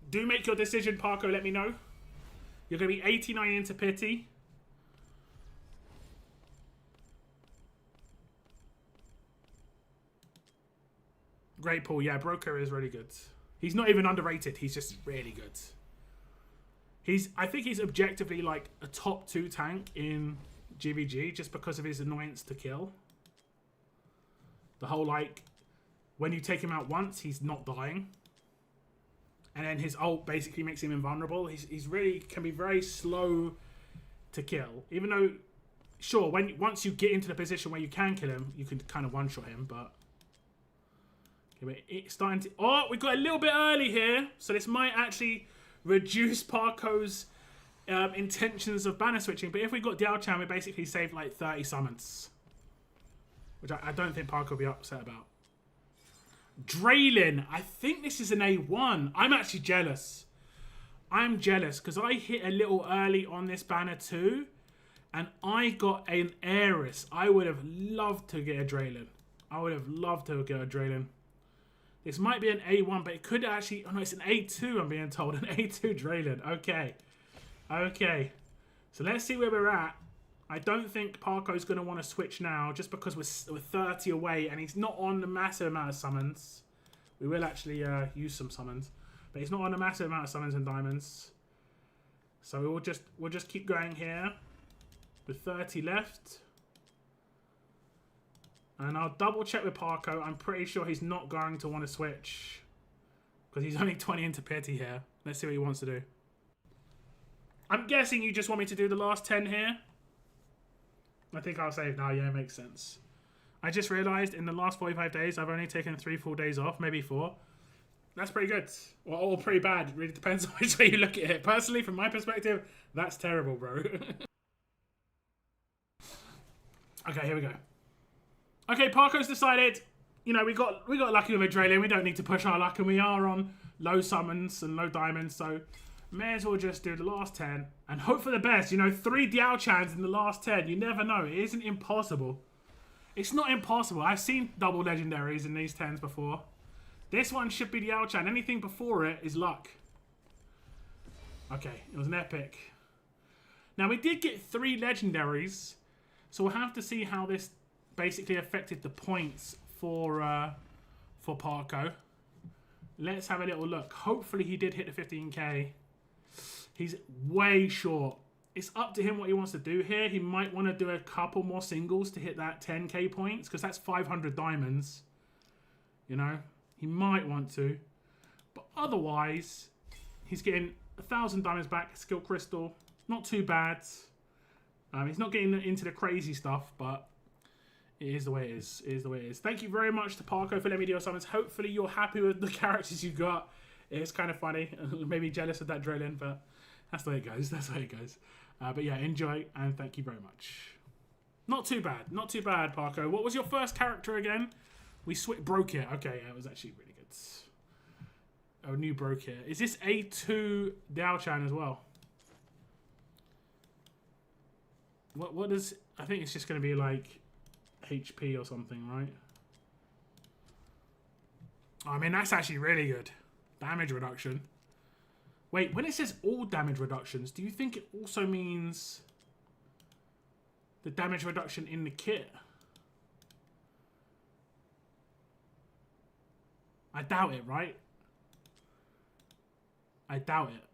Speaker 2: Do make your decision, Parko. Let me know. You're going to be 89 into pity. Great pull. Yeah, Broker is really good. He's not even underrated. He's just really good. I think he's objectively like a top 2 tank in GVG just because of his annoyance to kill. The whole like, when you take him out once, he's not dying. And then his ult basically makes him invulnerable. He's really can be very slow to kill. Even though, sure, once you get into the position where you can kill him, you can kind of one-shot him, but... Okay, it's starting to... Oh, we got a little bit early here. So this might actually reduce Parko's intentions of banner switching. But if we got Diao-chan, we basically saved like 30 summons. Which I don't think Parko will be upset about. Draylin. I think this is an A1. I'm actually jealous. I'm jealous because I hit a little early on this banner too. And I got an Aeris. I would have loved to get a Draylin. I would have loved to get a Draylin. This might be an A1, but it could actually... Oh, no, it's an A2, I'm being told. An A2 Draylin. Okay. Okay. So let's see where we're at. I don't think Parko's going to want to switch now, just because we're 30 away, and he's not on a massive amount of summons. We will actually use some summons. But he's not on a massive amount of summons and diamonds. So we'll just keep going here. With 30 left. And I'll double check with Parko. I'm pretty sure he's not going to want to switch. Because he's only 20 into pity here. Let's see what he wants to do. I'm guessing you just want me to do the last 10 here. I think I'll save now. Yeah, it makes sense. I just realised in the last 45 days, I've only taken 3 full days off. Maybe 4. That's pretty good. Or pretty bad. It really depends on which way you look at it. Personally, from my perspective, that's terrible, bro. Okay, here we go. Okay, Parko's decided, you know, we got lucky with a Draylin. We don't need to push our luck, and we are on low summons and low diamonds, so may as well just do the last 10 and hope for the best. You know, 3 Diao Chans in the last 10. You never know. It isn't impossible. It's not impossible. I've seen double legendaries in these 10s before. This one should be Diao Chan. Anything before it is luck. Okay, it was an epic. Now, we did get 3 legendaries. So we'll have to see how this basically affected the points for Parko. Let's have a little look. Hopefully he did hit the 15k. He's way short. It's up to him what he wants to do here. He might want to do a couple more singles to hit that 10k points, because that's 500 diamonds. You know, he might want to. But otherwise, he's getting 1,000 diamonds back, skill crystal. Not too bad. He's not getting into the crazy stuff, but it is the way it is. It is the way it is. Thank you very much to Parko for letting me do your summons. Hopefully you're happy with the characters you got. It's kind of funny. Maybe jealous of that Draylin, but that's the way it goes. That's the way it goes. But yeah, enjoy, and thank you very much. Not too bad. Not too bad, Parko. What was your first character again? We broke it. Okay, yeah, it was actually really good. Oh, new broke it. Is this A2 Diao Chan as well? What is... I think it's just going to be like HP or something, right? I mean, that's actually really good. Damage reduction. Wait, when it says all damage reductions, do you think it also means the damage reduction in the kit? I doubt it, right? I doubt it.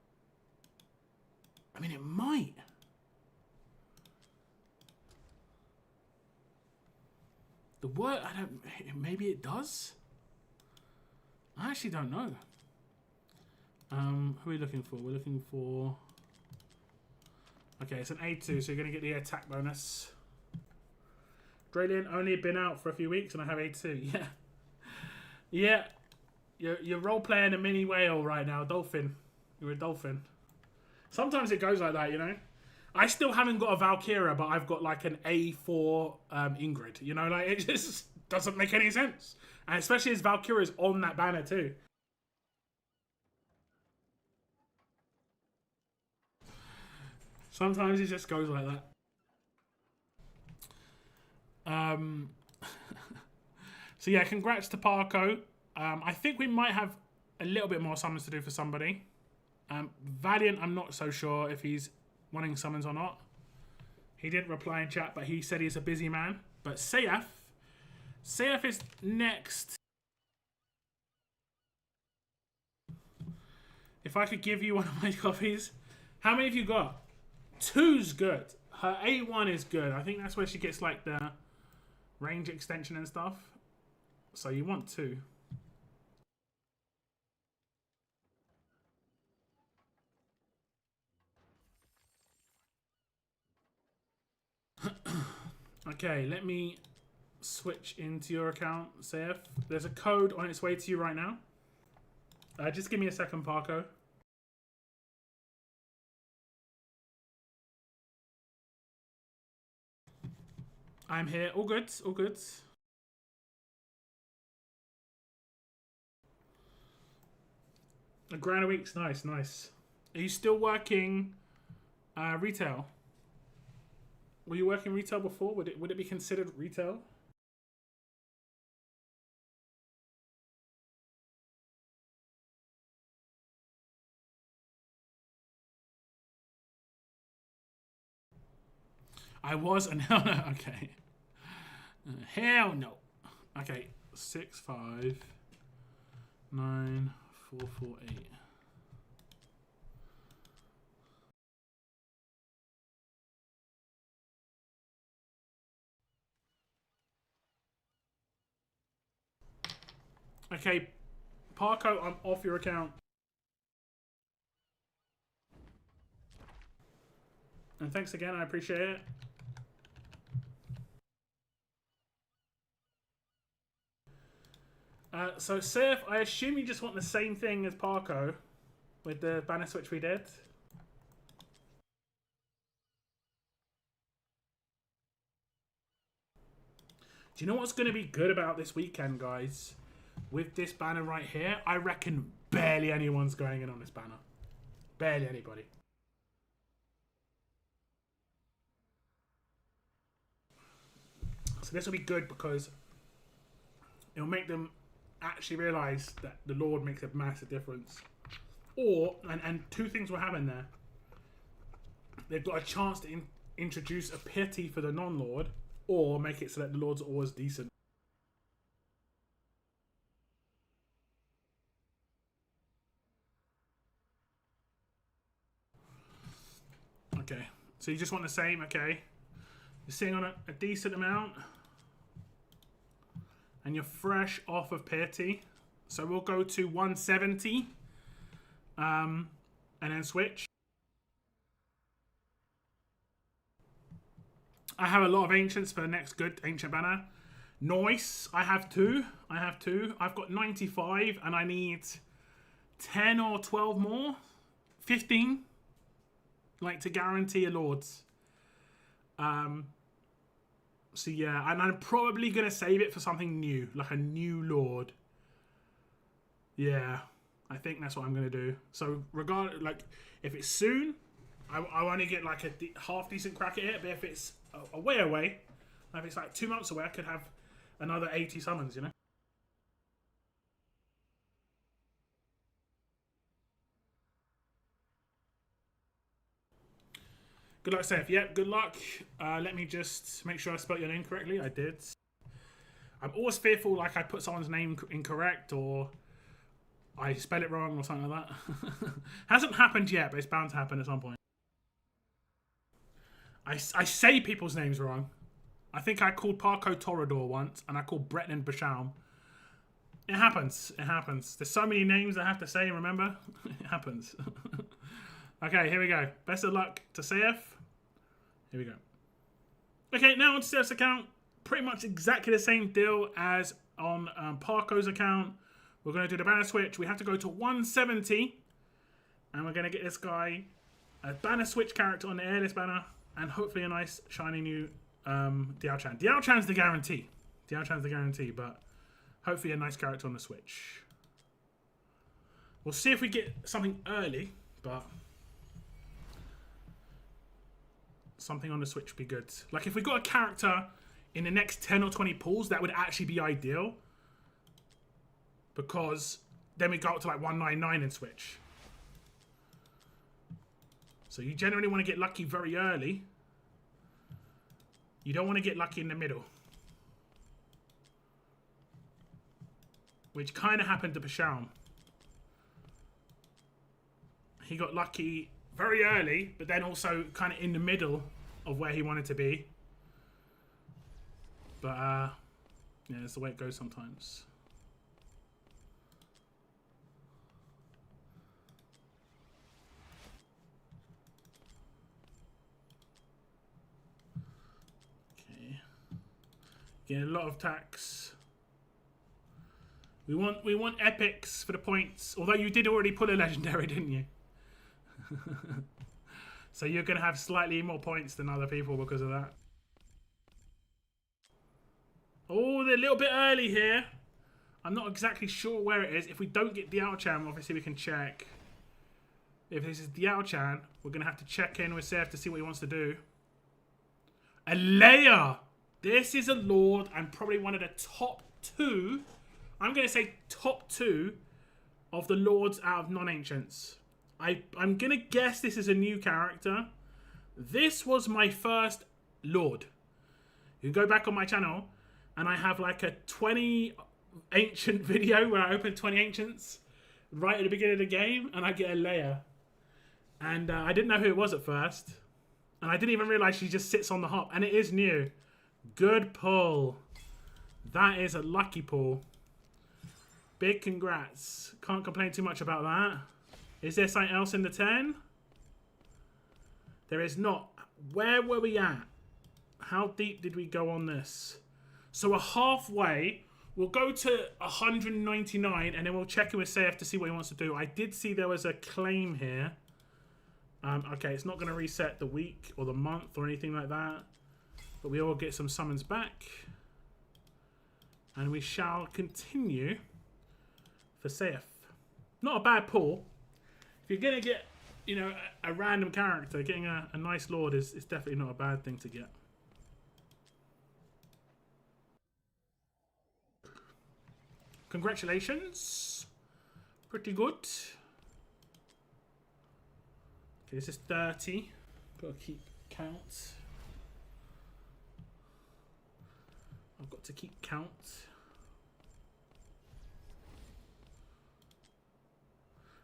Speaker 2: I mean, it might. The word, I don't, maybe it does? I actually don't know. Who are we looking for? We're looking for... Okay, it's an A2, so you're going to get the attack bonus. Draylin only been out for a few weeks and I have A2. Yeah. Yeah. You're role-playing a mini whale right now, dolphin. You're a dolphin. Sometimes it goes like that, you know? I still haven't got a Valkyria, but I've got like an A4 Ingrid. You know, like it just doesn't make any sense. And especially as Valkyria's on that banner too. Sometimes it just goes like that. So yeah, congrats to Parko. I think we might have a little bit more summons to do for somebody. Valiant, I'm not so sure if he's wanting summons or not. He didn't reply in chat, but he said he's a busy man. But Sayaf is next. If I could give you one of my copies. How many have you got? 2's good. Her A1 is good. I think that's where she gets like the range extension and stuff. So you want 2. Okay, let me switch into your account, Sayaf. There's a code on its way to you right now. Just give me a second, Parko. I'm here. All good. All good. A grand a week's nice, nice. Are you still working retail? Were you working retail before? Would it be considered retail? I was and hell no. Okay. Hell no. Okay. 6 5 9 4 4 8. Okay, Parko, I'm off your account. And thanks again, I appreciate it. So, Surf, I assume you just want the same thing as Parko with the banner switch we did. Do you know what's going to be good about this weekend, guys? With this banner right here, I reckon barely anyone's going in on this banner. Barely anybody. So this will be good because it'll make them actually realise that the Lord makes a massive difference. Or, and two things will happen there. They've got a chance to introduce a pity for the non-Lord, or make it so that the Lord's always decent. Okay, so you just want the same, okay. You're sitting on a decent amount. And you're fresh off of piety. So we'll go to 170. And then switch. I have a lot of ancients for the next good ancient banner. Nice. I have two. I've got 95 and I need 10 or 12 more. 15. Like to guarantee a Lord's. So yeah, and I'm probably going to save it for something new. Like a new Lord. Yeah. I think that's what I'm going to do. So regardless, like, if it's soon, I only get like a half decent crack at it. But if it's a way away, if it's like 2 months away, I could have another 80 summons, you know? Good luck, Seth. Yep, good luck. Let me just make sure I spelled your name correctly. I did. I'm always fearful like I put someone's name incorrect or I spell it wrong or something like that. Hasn't happened yet, but it's bound to happen at some point. I say people's names wrong. I think I called Parko Torador once, and I called Breton Basham. It happens. It happens. There's so many names I have to say, remember? It happens. Okay, here we go. Best of luck to CF. Here we go. Okay, now on CF's account. Pretty much exactly the same deal as on Parko's account. We're going to do the banner switch. We have to go to 170. And we're going to get this guy a banner switch character on the Eirlys banner. And hopefully a nice, shiny new Diao-chan. Diao-chan's the guarantee. Diao-chan's the guarantee, but hopefully a nice character on the switch. We'll see if we get something early, but something on the switch would be good. Like if we got a character in the next 10 or 20 pulls, that would actually be ideal. Because then we go up to like 199 and switch. So you generally want to get lucky very early. You don't want to get lucky in the middle. Which kind of happened to Basham. He got lucky very early, but then also kind of in the middle of where he wanted to be. But, yeah, that's the way it goes sometimes. Getting a lot of tax. We want epics for the points. Although you did already pull a legendary, didn't you? So you're going to have slightly more points than other people because of that. Oh, they're a little bit early here. I'm not exactly sure where it is. If we don't get Diao-chan, obviously we can check. If this is Diao-chan, we're going to have to check in with Seth to see what he wants to do. A Leia! This is a Lord and probably one of the top 2. I'm going to say top 2 of the Lords out of non-ancients. I'm going to guess this is a new character. This was my first Lord. You can go back on my channel and I have like a 20 ancient video where I open 20 ancients right at the beginning of the game and I get a Leia. And I didn't know who it was at first. And I didn't even realise she just sits on the hop. And it is new. Good pull. That is a lucky pull. Big congrats. Can't complain too much about that. Is there something else in the 10? There is not. Where were we at? How deep did we go on this? So we're halfway. We'll go to 199 and then we'll check in with Sayef to see what he wants to do. I did see there was a claim here. Okay, it's not going to reset the week or the month or anything like that. But we all get some summons back. And we shall continue for Sayef. Not a bad pull. If you're going to get, you know, a random character, getting a nice Lord is definitely not a bad thing to get. Congratulations. Pretty good. Okay, this is 30. Got to keep count. I've got to keep count.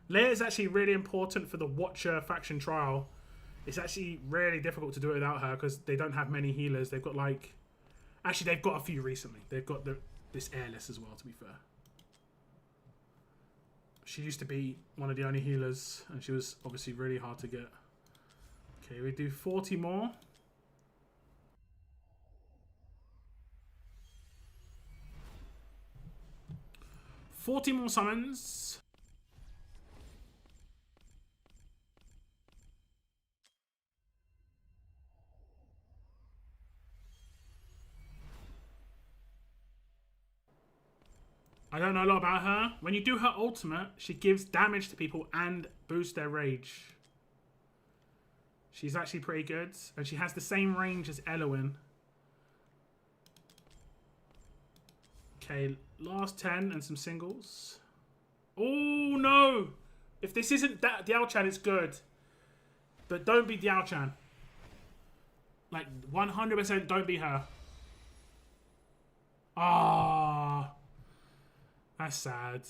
Speaker 2: Leia is actually really important for the Watcher faction trial. It's actually really difficult to do it without her because they don't have many healers. They've got like... Actually, they've got a few recently. They've got this Eirlys as well, to be fair. She used to be one of the only healers, and she was obviously really hard to get. Okay, we do 40 more. Forty more summons. I don't know a lot about her. When you do her ultimate, she gives damage to people and boosts their rage. She's actually pretty good. And she has the same range as Elowen. Okay, last 10 and some singles. Oh, no! If this isn't that Diao-chan, it's good. But don't be Diao-chan. Like, 100% don't be her. Ah... That's sad.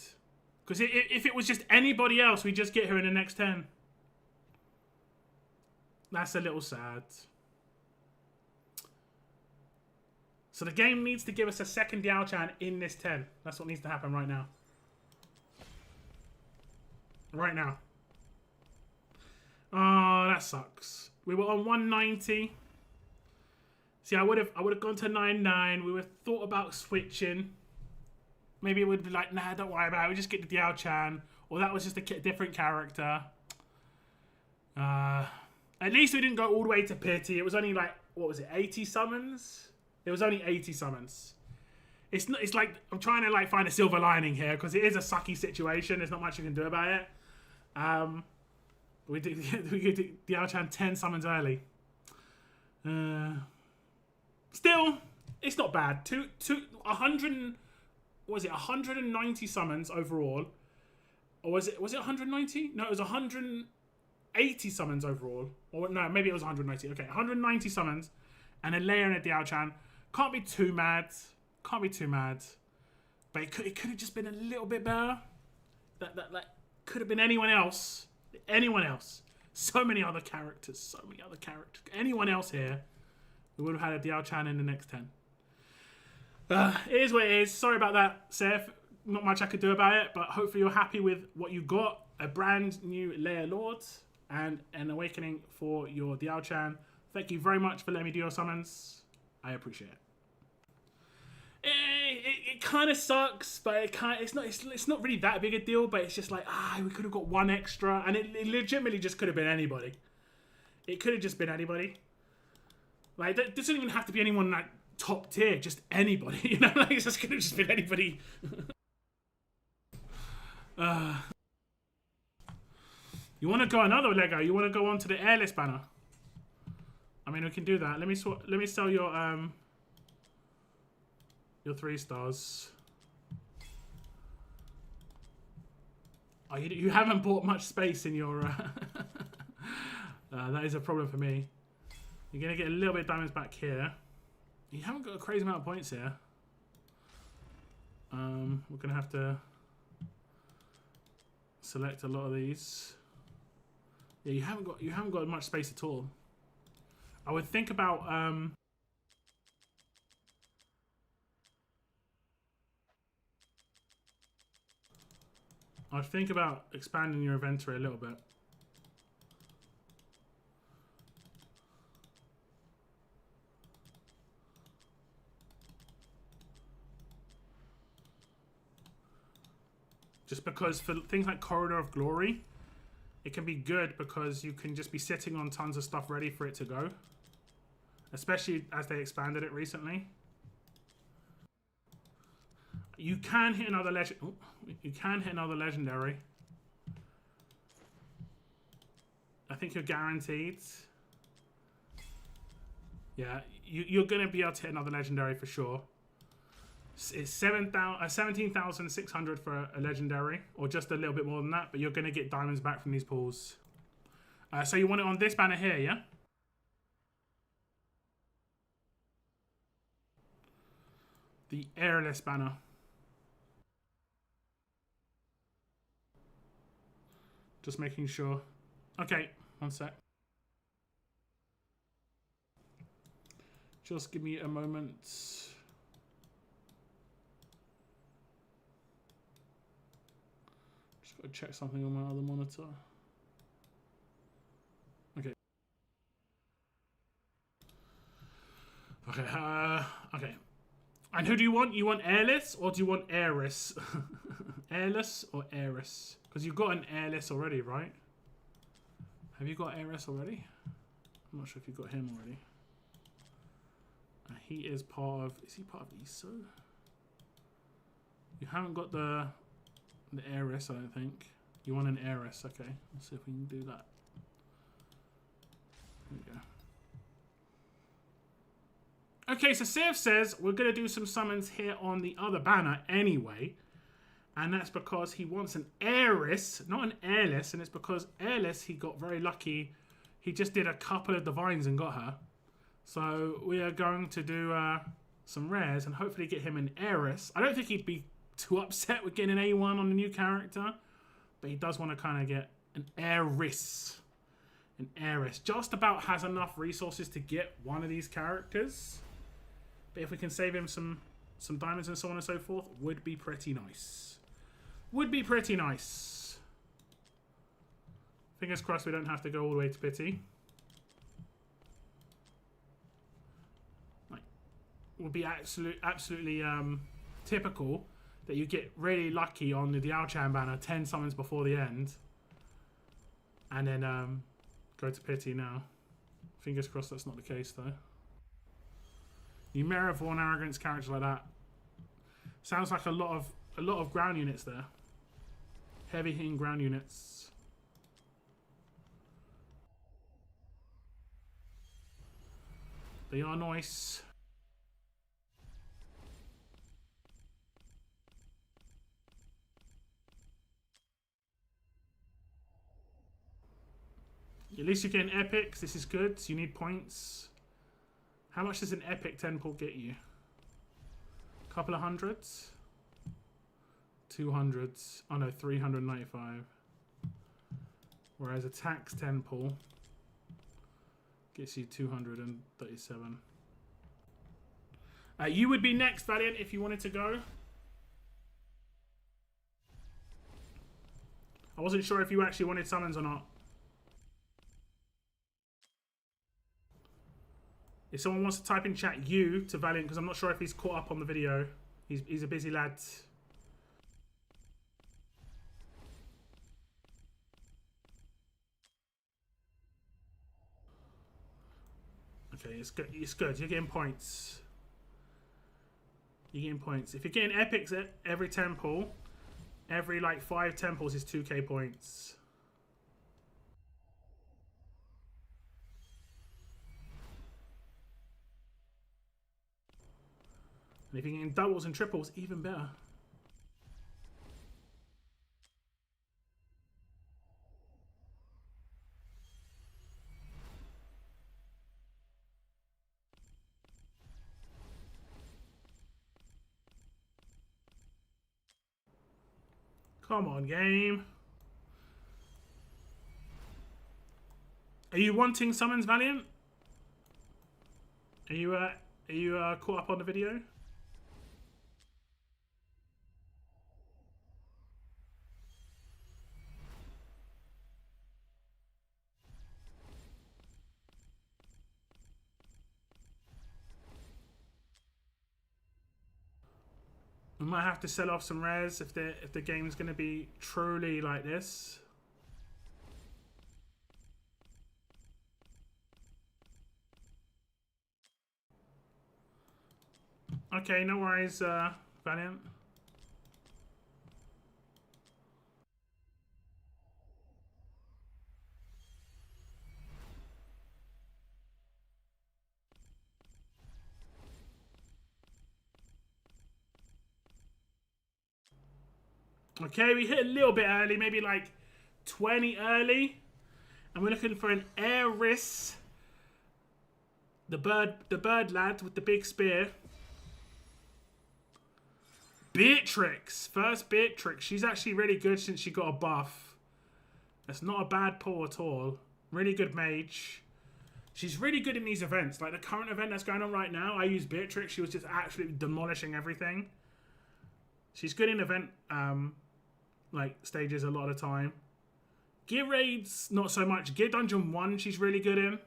Speaker 2: Because if it was just anybody else, we'd just get her in the next 10. That's a little sad. So the game needs to give us a second Diao-chan in this 10. That's what needs to happen right now. Right now. Oh, that sucks. We were on 190. See, I would have gone to 99. We would thought about switching. Maybe it would be like, nah, don't worry about it. We just get the Diao-chan. Or that was just a different character. At least we didn't go all the way to pity. It was only like, what was it, 80 summons? It was only 80 summons. It's not, it's like, I'm trying to like find a silver lining here because it is a sucky situation. There's not much you can do about it. We get Diao-chan 10 summons early. Still, it's not bad. 100... What was it, 190 summons overall? Or was it 190? No, it was 180 summons overall. Or no, maybe it was 190. Okay, 190 summons. And a Leia and a Diao-chan. Can't be too mad. Can't be too mad. But it could have just been a little bit better. That could have been anyone else. Anyone else. So many other characters. So many other characters. Anyone else here, we would have had a Diao-chan in the next 10. It is what it is. Sorry about that, Seth. Not much I could do about it, but hopefully you're happy with what you got. A brand new Leia Lord and an awakening for your Diao-chan. Thank you very much for letting me do your summons. I appreciate it. It kind of sucks, but it's not really that big a deal, but it's just like, we could have got one extra, and it legitimately just could have been anybody. It could have just been anybody. Like, it doesn't even have to be anyone like top tier, just anybody, you know, like it just could have just been anybody. You want to go another Lego? You want to go on to the Eirlys banner? I mean, we can do that. Let me sell your 3 stars. Oh, you haven't bought much space in your... that is a problem for me. You're going to get a little bit of diamonds back here. You haven't got a crazy amount of points here. We're going to have to select a lot of these. Yeah, you haven't got much space at all. I would think about expanding your inventory a little bit. Just because for things like Corridor of Glory, it can be good because you can just be sitting on tons of stuff ready for it to go. Especially as they expanded it recently. You can hit another legend. Oh, you can hit another legendary. I think you're guaranteed. Yeah, you're going to be able to hit another legendary for sure. It's 17,600 for a legendary, or just a little bit more than that, but you're going to get diamonds back from these pools. So you want it on this banner here, yeah? The Eirlys banner. Just making sure. Okay, one sec. Just give me a moment. Just got to check something on my other monitor. Okay. Okay, okay. And who do you want? You want Eirlys or do you want Aeris? Eirlys or Aeris? Because you've got an Eirlys already, right? Have you got Aeris already? I'm not sure if you've got him already. He is part of... Is he part of ESO? You haven't got the Aeris, I don't think. You want an Aeris. Okay, let's see if we can do that. There we go. Okay, so Sif says we're going to do some summons here on the other banner anyway. And that's because he wants an Aeris, not an Eirlys. And it's because Eirlys, he got very lucky. He just did a couple of divines and got her. So we are going to do some rares and hopefully get him an Aeris. I don't think he'd be too upset with getting an A1 on the new character. But he does want to kind of get an Aeris. An Aeris. Just about has enough resources to get one of these characters. But if we can save him some diamonds and so on and so forth, would be pretty nice. Would be pretty nice. Fingers crossed we don't have to go all the way to pity. Like, would be absolutely typical that you get really lucky on the Diao-chan banner, 10 summons before the end. And then go to pity now. Fingers crossed that's not the case though. Nerissa and Vorn arrogance characters like that. Sounds like a lot of ground units there. Heavy hitting ground units. They are nice. At least you're getting epics. This is good. So you need points. How much does an epic 10 pull get you? A couple of hundreds? 200s. Oh no, 395. Whereas a tax 10 pull gets you 237. You would be next, Valiant, if you wanted to go. I wasn't sure if you actually wanted summons or not. If someone wants to type in chat you to Valiant, because I'm not sure if he's caught up on the video. He's a busy lad. Okay, it's good. It's good. You're getting points. You're getting points. If you're getting epics at every 10 pull, Every like 5 temples is 2k points. And if you're getting doubles and triples, even better. Come on, game. Are you wanting summons, Valiant? Are you caught up on the video? We might have to sell off some rares if the game's going to be truly like this. Okay, no worries, Valiant. Okay, we hit a little bit early, maybe like 20 early. And we're looking for an Aeris. The bird lad with the big spear. Beatrix. First Beatrix. She's actually really good since she got a buff. That's not a bad pull at all. Really good mage. She's really good in these events. Like the current event that's going on right now, I use Beatrix. She was just absolutely demolishing everything. She's good in event like stages a lot of the time. Gear raids, not so much. Gear Dungeon 1, she's really good in.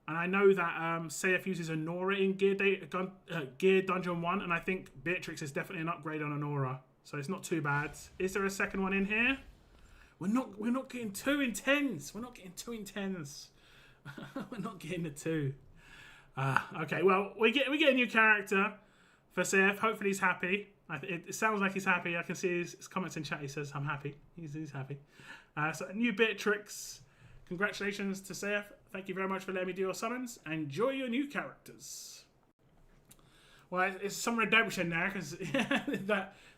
Speaker 2: And I know that Sayef uses Anora in Gear Dungeon 1, and I think Beatrix is definitely an upgrade on Anora. So it's not too bad. Is there a second one in here? We're not getting 2 in 10s. We're not getting 2 in 10s. We're not getting the 2. Okay, well, we get a new character for Sayef. Hopefully he's happy. It sounds like he's happy. I can see his comments in chat. He says, I'm happy. He's happy. So a new Beatrix. Congratulations to Sayef. Thank you very much for letting me do your summons. Enjoy your new characters. Well, it's some redemption there because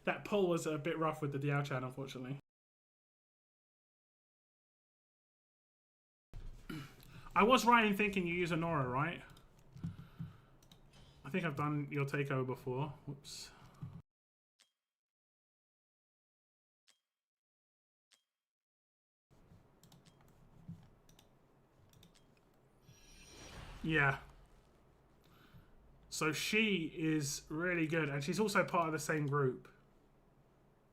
Speaker 2: that pull was a bit rough with the Diao chan, unfortunately. I was right in thinking you use Anora, right? I think I've done your takeover before. Whoops. Yeah. So she is really good, and she's also part of the same group.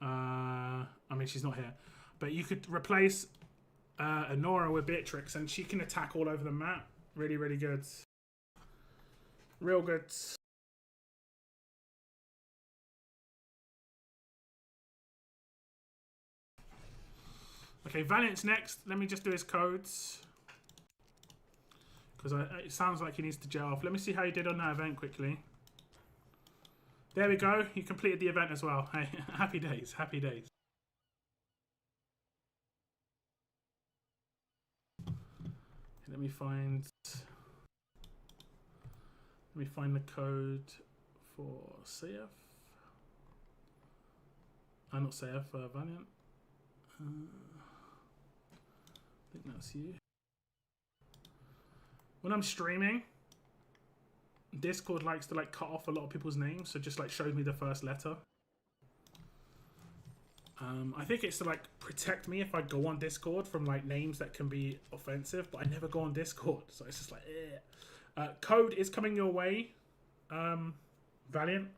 Speaker 2: I mean, she's not here, but you could replace Anora with Beatrix, and she can attack all over the map. Really, really good. Real good. Okay, Valiant's next. Let me just do his codes. Because it sounds like he needs to gel off. Let me see how you did on that event quickly. There we go. You completed the event as well. Hey, happy days. Happy days. Let me find the code for Sayef. Not Sayef, Valiant. I think that's you. When I'm streaming, Discord likes to like cut off a lot of people's names, so just like shows me the first letter. I think it's to like protect me if I go on Discord from like names that can be offensive, but I never go on Discord, so it's just like, code is coming your way, Valiant.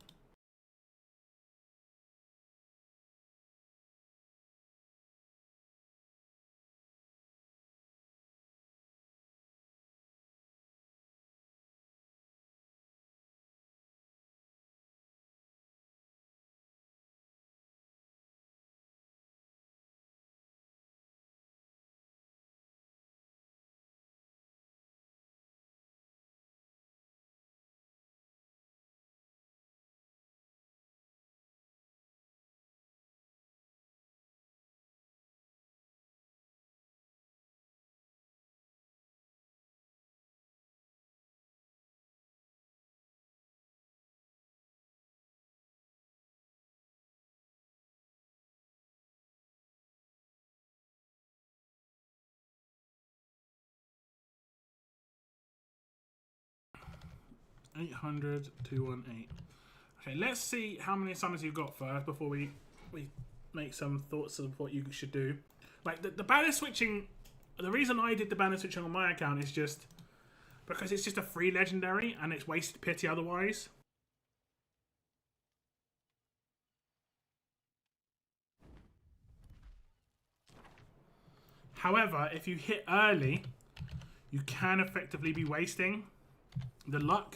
Speaker 2: 800, 218. Okay, let's see how many summons you've got first before we make some thoughts of what you should do. Like, the banner switching... The reason I did the banner switching on my account is just... because it's just a free legendary and it's wasted pity otherwise. However, if you hit early, you can effectively be wasting the luck.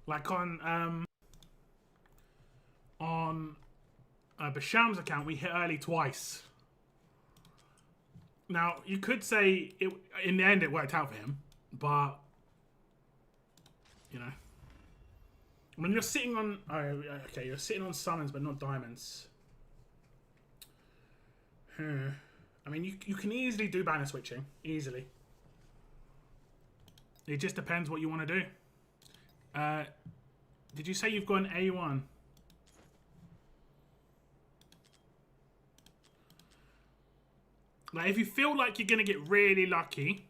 Speaker 2: Like on Basham's account, we hit early twice. Now, you could say in the end it worked out for him, but you know, when you're sitting on okay, you're sitting on summons but not diamonds. I mean, you can easily do banner switching, easily. It just depends what you want to do. Did you say you've got an A1? Like, if you feel like you're going to get really lucky...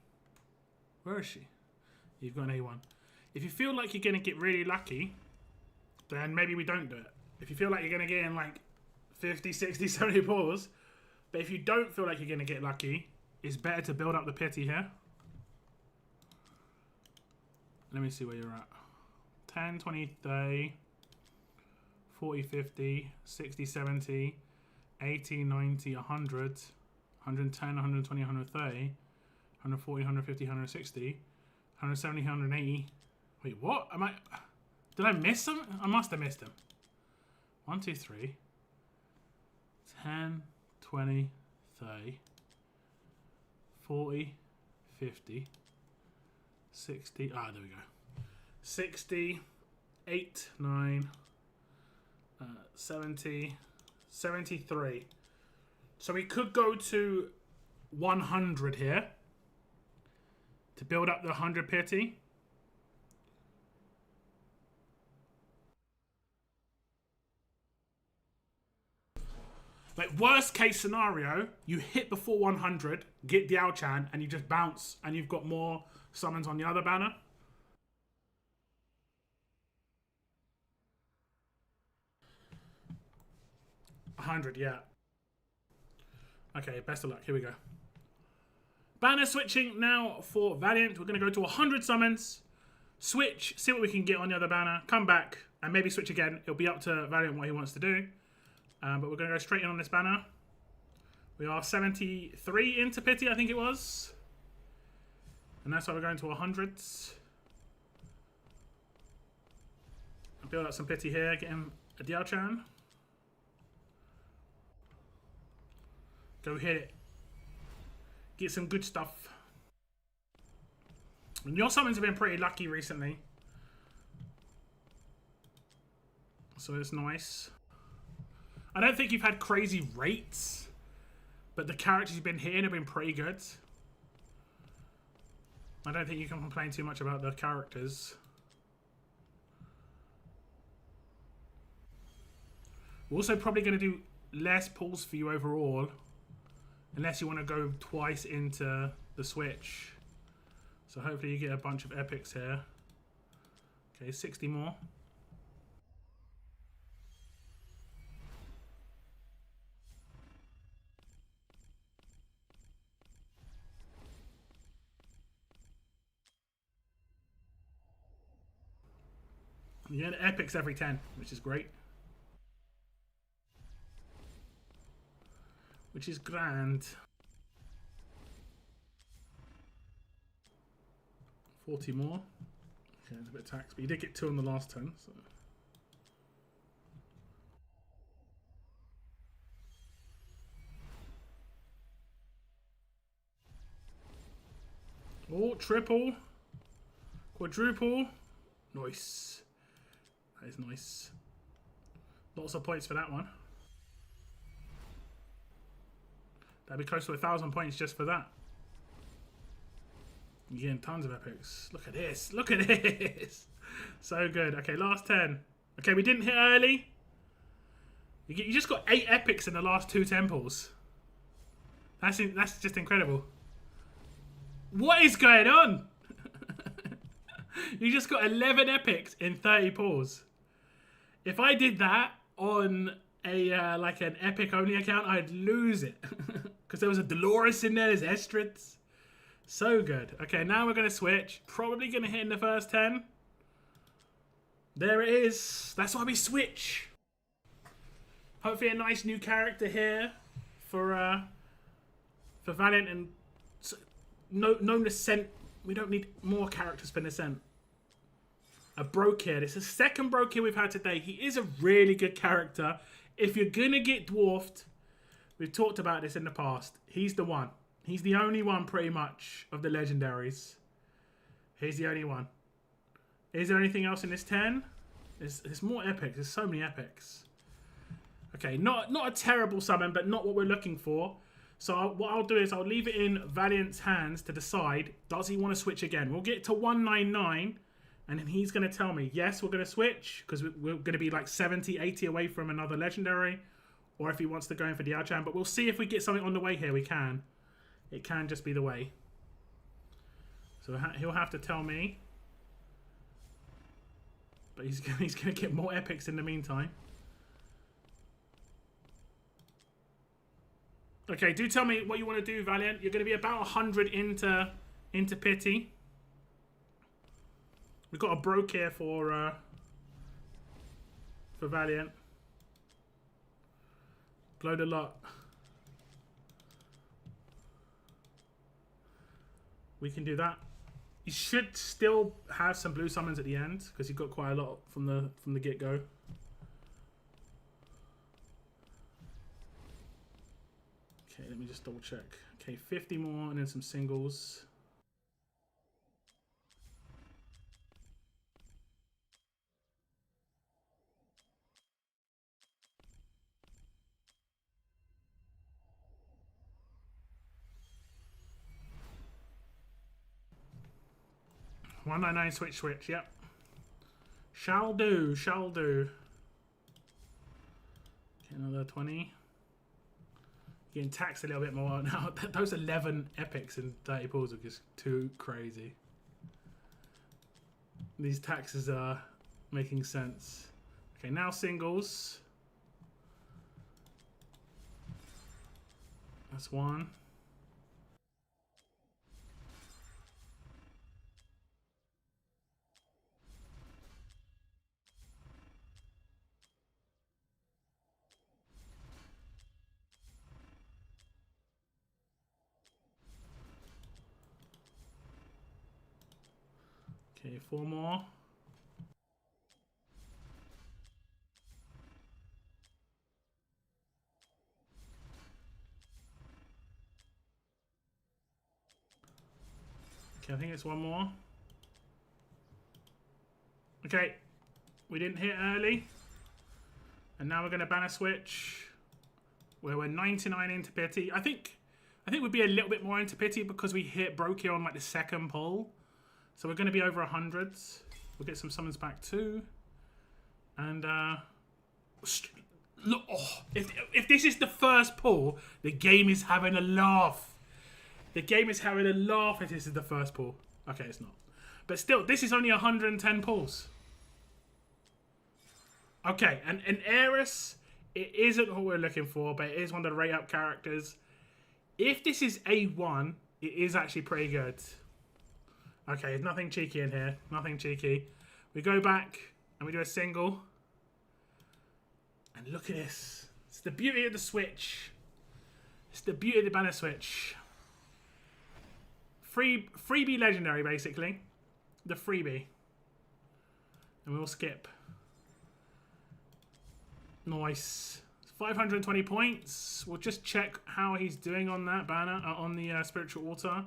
Speaker 2: Where is she? You've got an A1. If you feel like you're going to get really lucky, then maybe we don't do it. If you feel like you're going to get in, like, 50, 60, 70 balls, but if you don't feel like you're going to get lucky, it's better to build up the pity here. Let me see where you're at. 10, 20, 30, 40, 50, 60, 70, 80, 90, 100, 110, 120, 130, 140, 150, 160, 170, 180. Wait, what? Did I miss them? I must have missed them. 1, 2, 3, 10, 20, 30, 40, 50, 60. Ah, there we go. 60, 8, 9, 70, 73. So we could go to 100 here to build up the 100 pity. Like, worst case scenario, you hit before 100, get Diao-chan, and you just bounce, and you've got more summons on the other banner. 100, yeah. Okay, best of luck. Here we go. Banner switching now for Valiant. We're going to go to 100 summons. Switch, see what we can get on the other banner. Come back, and maybe switch again. It'll be up to Valiant what he wants to do. But we're going to go straight in on this banner. We are 73 into pity, I think it was. And that's why we're going to 100s. I'll build up some pity here. Get him a Diao-chan. Go hit it. Get some good stuff. And your summons have been pretty lucky recently. So it's nice. I don't think you've had crazy rates, but the characters you've been hitting have been pretty good. I don't think you can complain too much about the characters. We're also probably going to do less pulls for you overall, unless you want to go twice into the switch. So hopefully you get a bunch of epics here. Okay, 60 more. You get epics every 10, which is great. Which is grand. 40 more. Okay, it's a bit taxed, but you did get 2 on the last 10. So. Oh, triple. Quadruple. Nice. That is nice. Lots of points for that one. That'd be close to 1,000 points just for that. You're getting tons of epics. Look at this. Look at this. So good. Okay, last 10. Okay, we didn't hit early. You just got 8 epics in the last 2 temples. That's just incredible. What is going on? You just got 11 epics in 30 pulls. If I did that on a like an epic only account, I'd lose it. Because there was a Dolores in there, there's Estrids. So good. Okay, now we're going to switch. Probably going to hit in the first 10. There it is. That's why we switch. Hopefully a nice new character here for Valiant and no Ascent. We don't need more characters for Ascent. A Brokir. It's the second Brokir we've had today. He is a really good character. If you're going to get dwarfed, we've talked about this in the past. He's the one. He's the only one pretty much of the legendaries. He's the only one. Is there anything else in this 10? There's more epics. There's so many epics. Okay, not a terrible summon, but not what we're looking for. So what I'll do is I'll leave it in Valiant's hands to decide, does he want to switch again? We'll get to 199, and then he's going to tell me, yes, we're going to switch, because we're going to be like 70, 80 away from another legendary, or if he wants to go in for the Outchan. But we'll see if we get something on the way here. We can. It can just be the way. So he'll have to tell me. But he's going to get more epics in the meantime. Okay, do tell me what you want to do, Valiant. You're going to be about 100 into pity. We've got a Broke here for Valiant. Glowed a lot. We can do that. You should still have some blue summons at the end because you've got quite a lot from the get-go. Okay, let me just double check. Okay, 50 more and then some singles. $199 switch, yep. Shall do. Okay, another 20. Getting taxed a little bit more now. Those 11 epics in 30 pulls are just too crazy. These taxes are making sense. Okay, now singles. That's one. Okay, 4 more. Okay, I think it's 1 more. Okay, we didn't hit early. And now we're going to banner switch. Where we're 99 into pity. I think we'd be a little bit more into pity because we hit Brokir on like the second pull. So we're going to be over 100. We'll get some summons back too. And look, oh, if this is the first pull, the game is having a laugh. The game is having a laugh if this is the first pull. Okay, it's not. But still, this is only 110 pulls. Okay, and Aeris, it isn't what we're looking for, but it is one of the rate up characters. If this is A1, it is actually pretty good. Okay, there's nothing cheeky in here. Nothing cheeky. We go back and we do a single. And look at this. It's the beauty of the switch. It's the beauty of the banner switch. Freebie legendary, basically. The freebie. And we'll skip. Nice. 520 points. We'll just check how he's doing on that banner, on the spiritual altar.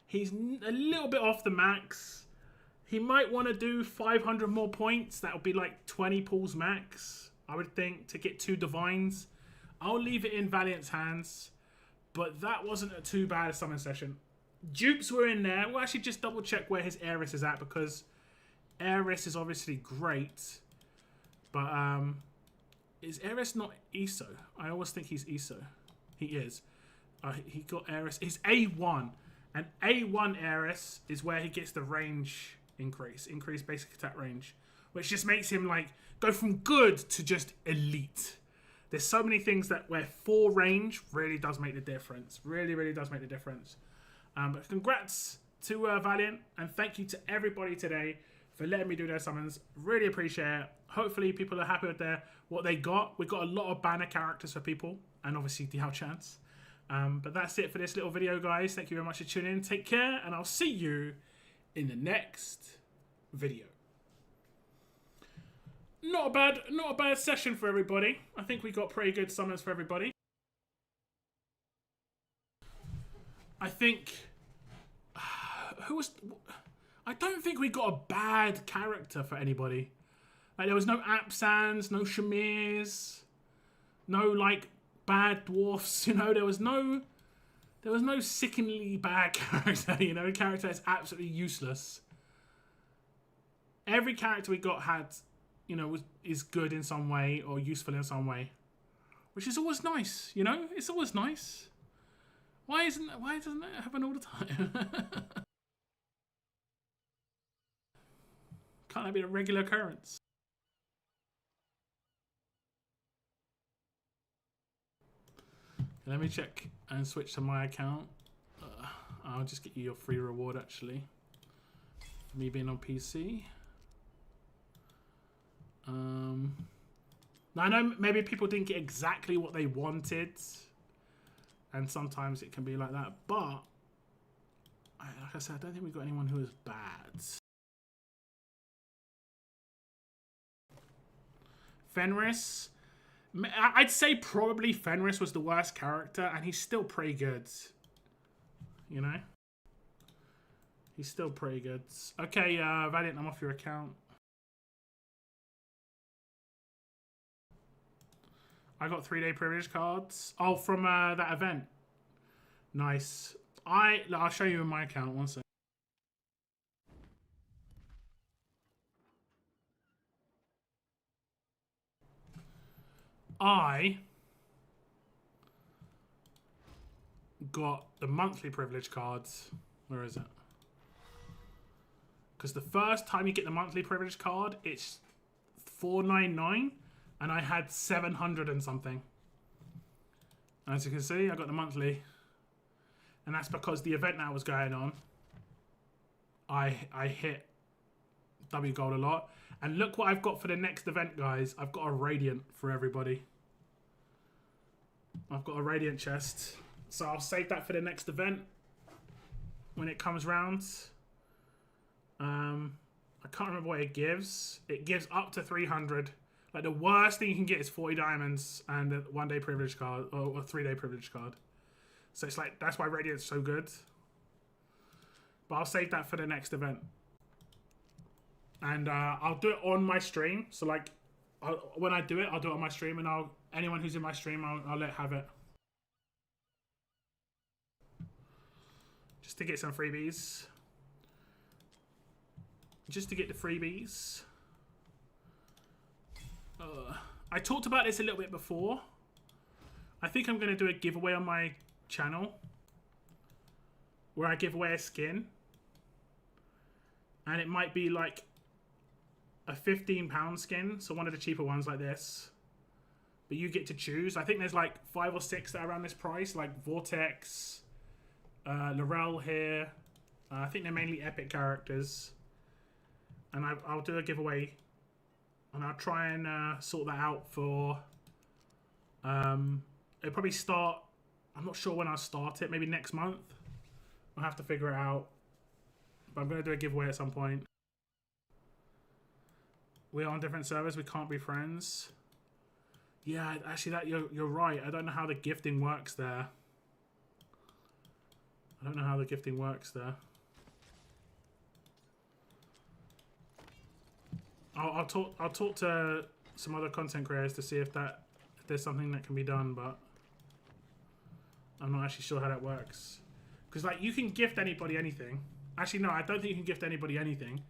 Speaker 2: He's a little bit off the max. He might want to do 500 more points. That would be like 20 pulls max, I would think, to get 2 divines. I'll leave it in Valiant's hands. But that wasn't a too bad a summon session. Dupes were in there. We'll actually just double check where his Aeris is at, because Aeris is obviously great. But is Aeris not ESO? I always think he's ESO. He is. he got Aeris. He's A1. And A1 Aeris is where he gets the range increase. Increased basic attack range. Which just makes him, like, go from good to just elite. There's so many things that where 4 range really does make the difference. Really, really does make the difference. But congrats to Valiant. And thank you to everybody today for letting me do their summons. Really appreciate it. Hopefully people are happy with what they got. We got a lot of banner characters for people. And obviously Diao Chance. But that's it for this little video, guys. Thank you very much for tuning in. Take care. And I'll see you in the next video. Not a bad session for everybody. I think we got pretty good summons for everybody. I think... I don't think we got a bad character for anybody. Like, there was no Apsans, no Shamirs, no, like, bad dwarfs, you know? There was no sickeningly bad character, you know? A character that's absolutely useless. Every character we got had... you know, is good in some way or useful in some way, which is always nice. You know, it's always nice. Why doesn't that happen all the time? Can't that be a regular occurrence? Let me check and switch to my account. I'll just get you your free reward actually. For me being on PC. Now I know maybe people didn't get exactly what they wanted, and sometimes it can be like that, but like I said, I don't think we got anyone who was bad. Fenris, I'd say probably Fenris was the worst character, and he's still pretty good, you know, he's still pretty good. Okay, Valiant, I'm off your account. I got 3-day privilege cards. Oh, from that event. Nice. I'll show you in my account. One second. I got the monthly privilege cards. Where is it? Because the first time you get the monthly privilege card, it's $4.99. And I had 700 and something. As you can see, I got the monthly. And that's because the event that was going on, I hit W Gold a lot. And look what I've got for the next event, guys. I've got a Radiant for everybody. I've got a Radiant chest. So I'll save that for the next event when it comes round. I can't remember what it gives. It gives up to 300. Like, the worst thing you can get is 40 diamonds and a 1-day privilege card, or a 3-day privilege card. So it's like, that's why Radiant's so good. But I'll save that for the next event. And I'll do it on my stream. So, like, when I do it, I'll do it on my stream, and anyone who's in my stream, I'll let have it. Just to get some freebies. Just to get the freebies. I talked about this a little bit before. I think I'm going to do a giveaway on my channel where I give away a skin, and it might be like a £15 skin, so one of the cheaper ones like this, but you get to choose. I think there's like 5 or 6 that are around this price, like Vortex, Laurel here. I think they're mainly epic characters, and I'll do a giveaway. And I'll try and sort that out for... it'll probably start... I'm not sure when I'll start it. Maybe next month. I'll have to figure it out. But I'm going to do a giveaway at some point. We're on different servers. We can't be friends. Yeah, actually, you're right. I don't know how the gifting works there. I don't know how the gifting works there. I'll talk to some other content creators to see if there's something that can be done, but I'm not actually sure how that works. Because, like, you can gift anybody anything. Actually, no, I don't think you can gift anybody anything.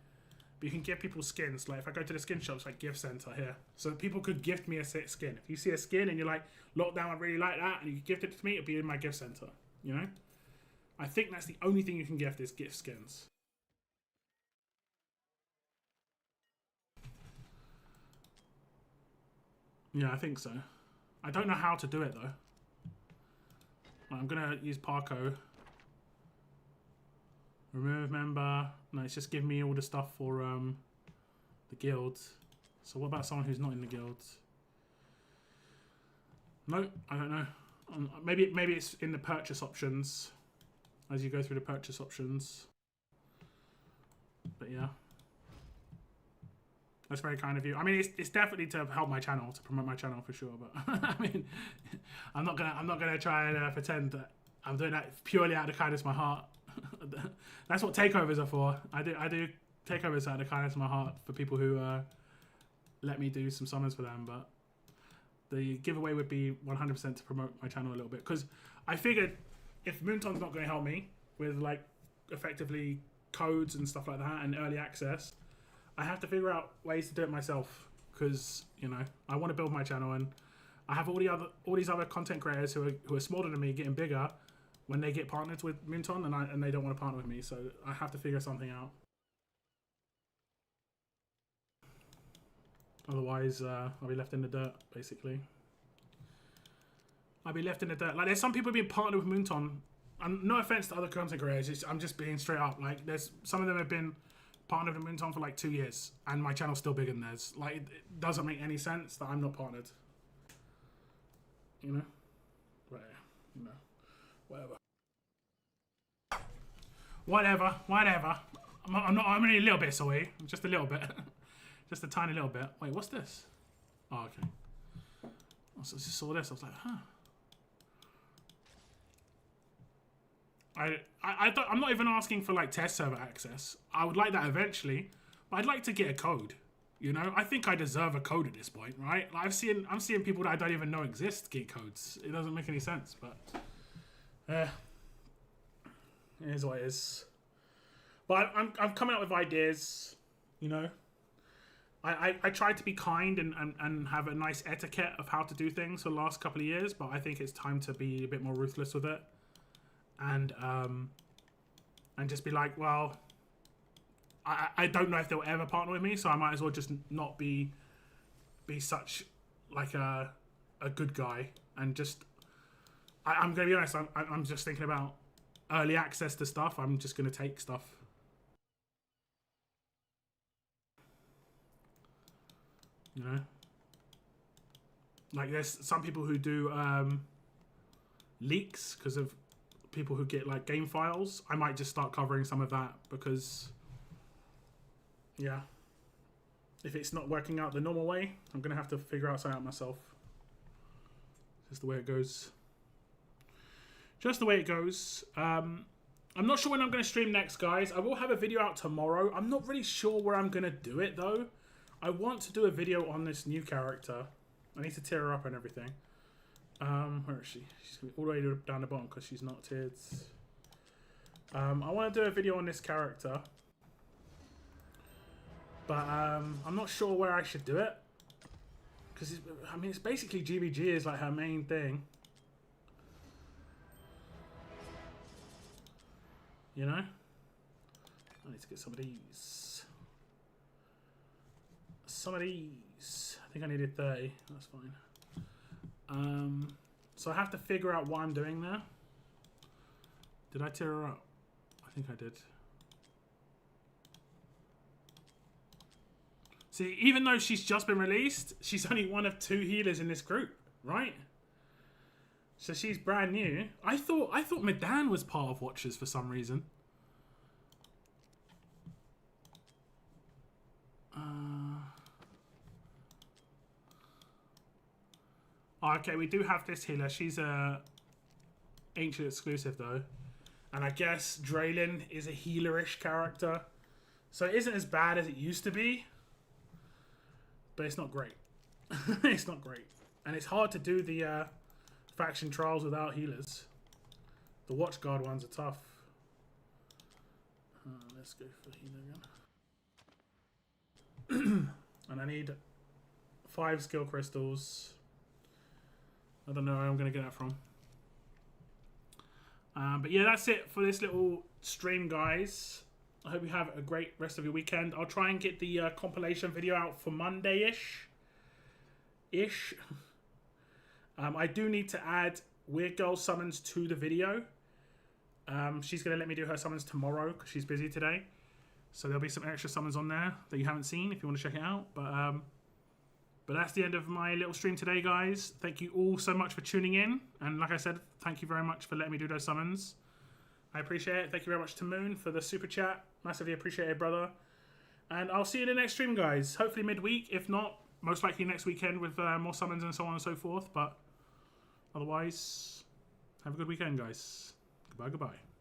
Speaker 2: But you can give people skins. Like if I go to the skin shops, like gift center here, so people could gift me a skin. If you see a skin and you're like, lockdown, I really like that, and you gift it to me, it'll be in my gift center. You know, I think that's the only thing you can gift is gift skins. Yeah, I think so. I don't know how to do it though. I'm gonna use Parco. Remove member. No, it's just giving me all the stuff for the guilds. So what about someone who's not in the guilds? No, I don't know. Maybe it's in the purchase options as you go through the purchase options. But yeah, that's very kind of you. I mean, it's definitely to help my channel, to promote my channel for sure. But I mean, I'm not gonna try and pretend that I'm doing that purely out of the kindness of my heart. That's what takeovers are for. I do takeovers out of the kindness of my heart for people who let me do some summons for them. But the giveaway would be 100% to promote my channel a little bit, because I figured if Moonton's not going to help me with like effectively codes and stuff like that and early access, I have to figure out ways to do it myself, because you know I want to build my channel, and I have all these other content creators who are smaller than me getting bigger when they get partnered with Moonton, and they don't want to partner with me, so I have to figure something out. Otherwise, I'll be left in the dirt, basically. I'll be left in the dirt. Like, there's some people being partnered with Moonton, and no offense to other content creators, I'm just being straight up. Like, there's some of them have been partnered with Moonton for like 2 years, and my channel's still bigger than theirs. Like, it doesn't make any sense that I'm not partnered. You know? Right. You know. Whatever. I'm only a little bit sorry. Just a little bit. Just a tiny little bit. Wait, what's this? Oh, okay. I just saw this. I was like, huh. I'm not even asking for like test server access. I would like that eventually, but I'd like to get a code. You know, I think I deserve a code at this point, right? Like I'm seeing people that I don't even know exist get codes. It doesn't make any sense, but it is what it is. But I'm coming up with ideas. You know, I tried to be kind and have a nice etiquette of how to do things for the last couple of years, but I think it's time to be a bit more ruthless with it, and just be like, well, I don't know if they'll ever partner with me, so I might as well just not be such like a good guy, and just I'm gonna be honest, I'm just thinking about early access to stuff. I'm just gonna take stuff. You know, like there's some people who do leaks because of people who get like game files. I might just start covering some of that, because yeah, if it's not working out the normal way, I'm gonna have to figure out something out myself. Just the way it goes. Just the way it goes. I'm not sure when I'm going to stream next, guys. I will have a video out tomorrow. I'm not really sure where I'm going to do it, though. I want to do a video on this new character. I need to tear her up and everything. Where is she? She's all the way down the bottom because she's not tiered. I want to do a video on this character. But I'm not sure where I should do it. Because, I mean, it's basically GBG is like her main thing. You know? I need to get some of these. Some of these. I think I needed 30. That's fine. So I have to figure out what I'm doing there. Did I tear her up? I think I did. See, even though she's just been released, she's only one of 2 healers in this group, right? So she's brand new. I thought Medan was part of Watchers for some reason. Oh, okay, we do have this healer. She's a ancient exclusive though, and I guess Draylin is a healerish character, so it isn't as bad as it used to be. But it's not great. It's not great, and it's hard to do the faction trials without healers. The Watchguard ones are tough. Let's go for healer again. And I need 5 skill crystals. I don't know where I'm going to get that from. But yeah, that's it for this little stream, guys. I hope you have a great rest of your weekend. I'll try and get the compilation video out for Monday-ish. I do need to add Weird Girl summons to the video. She's going to let me do her summons tomorrow because she's busy today. So there'll be some extra summons on there that you haven't seen if you want to check it out. But that's the end of my little stream today, guys. Thank you all so much for tuning in. And like I said, thank you very much for letting me do those summons. I appreciate it. Thank you very much to Moon for the super chat. Massively appreciate it, brother. And I'll see you in the next stream, guys. Hopefully midweek. If not, most likely next weekend with more summons and so on and so forth. But otherwise, have a good weekend, guys. Goodbye, goodbye.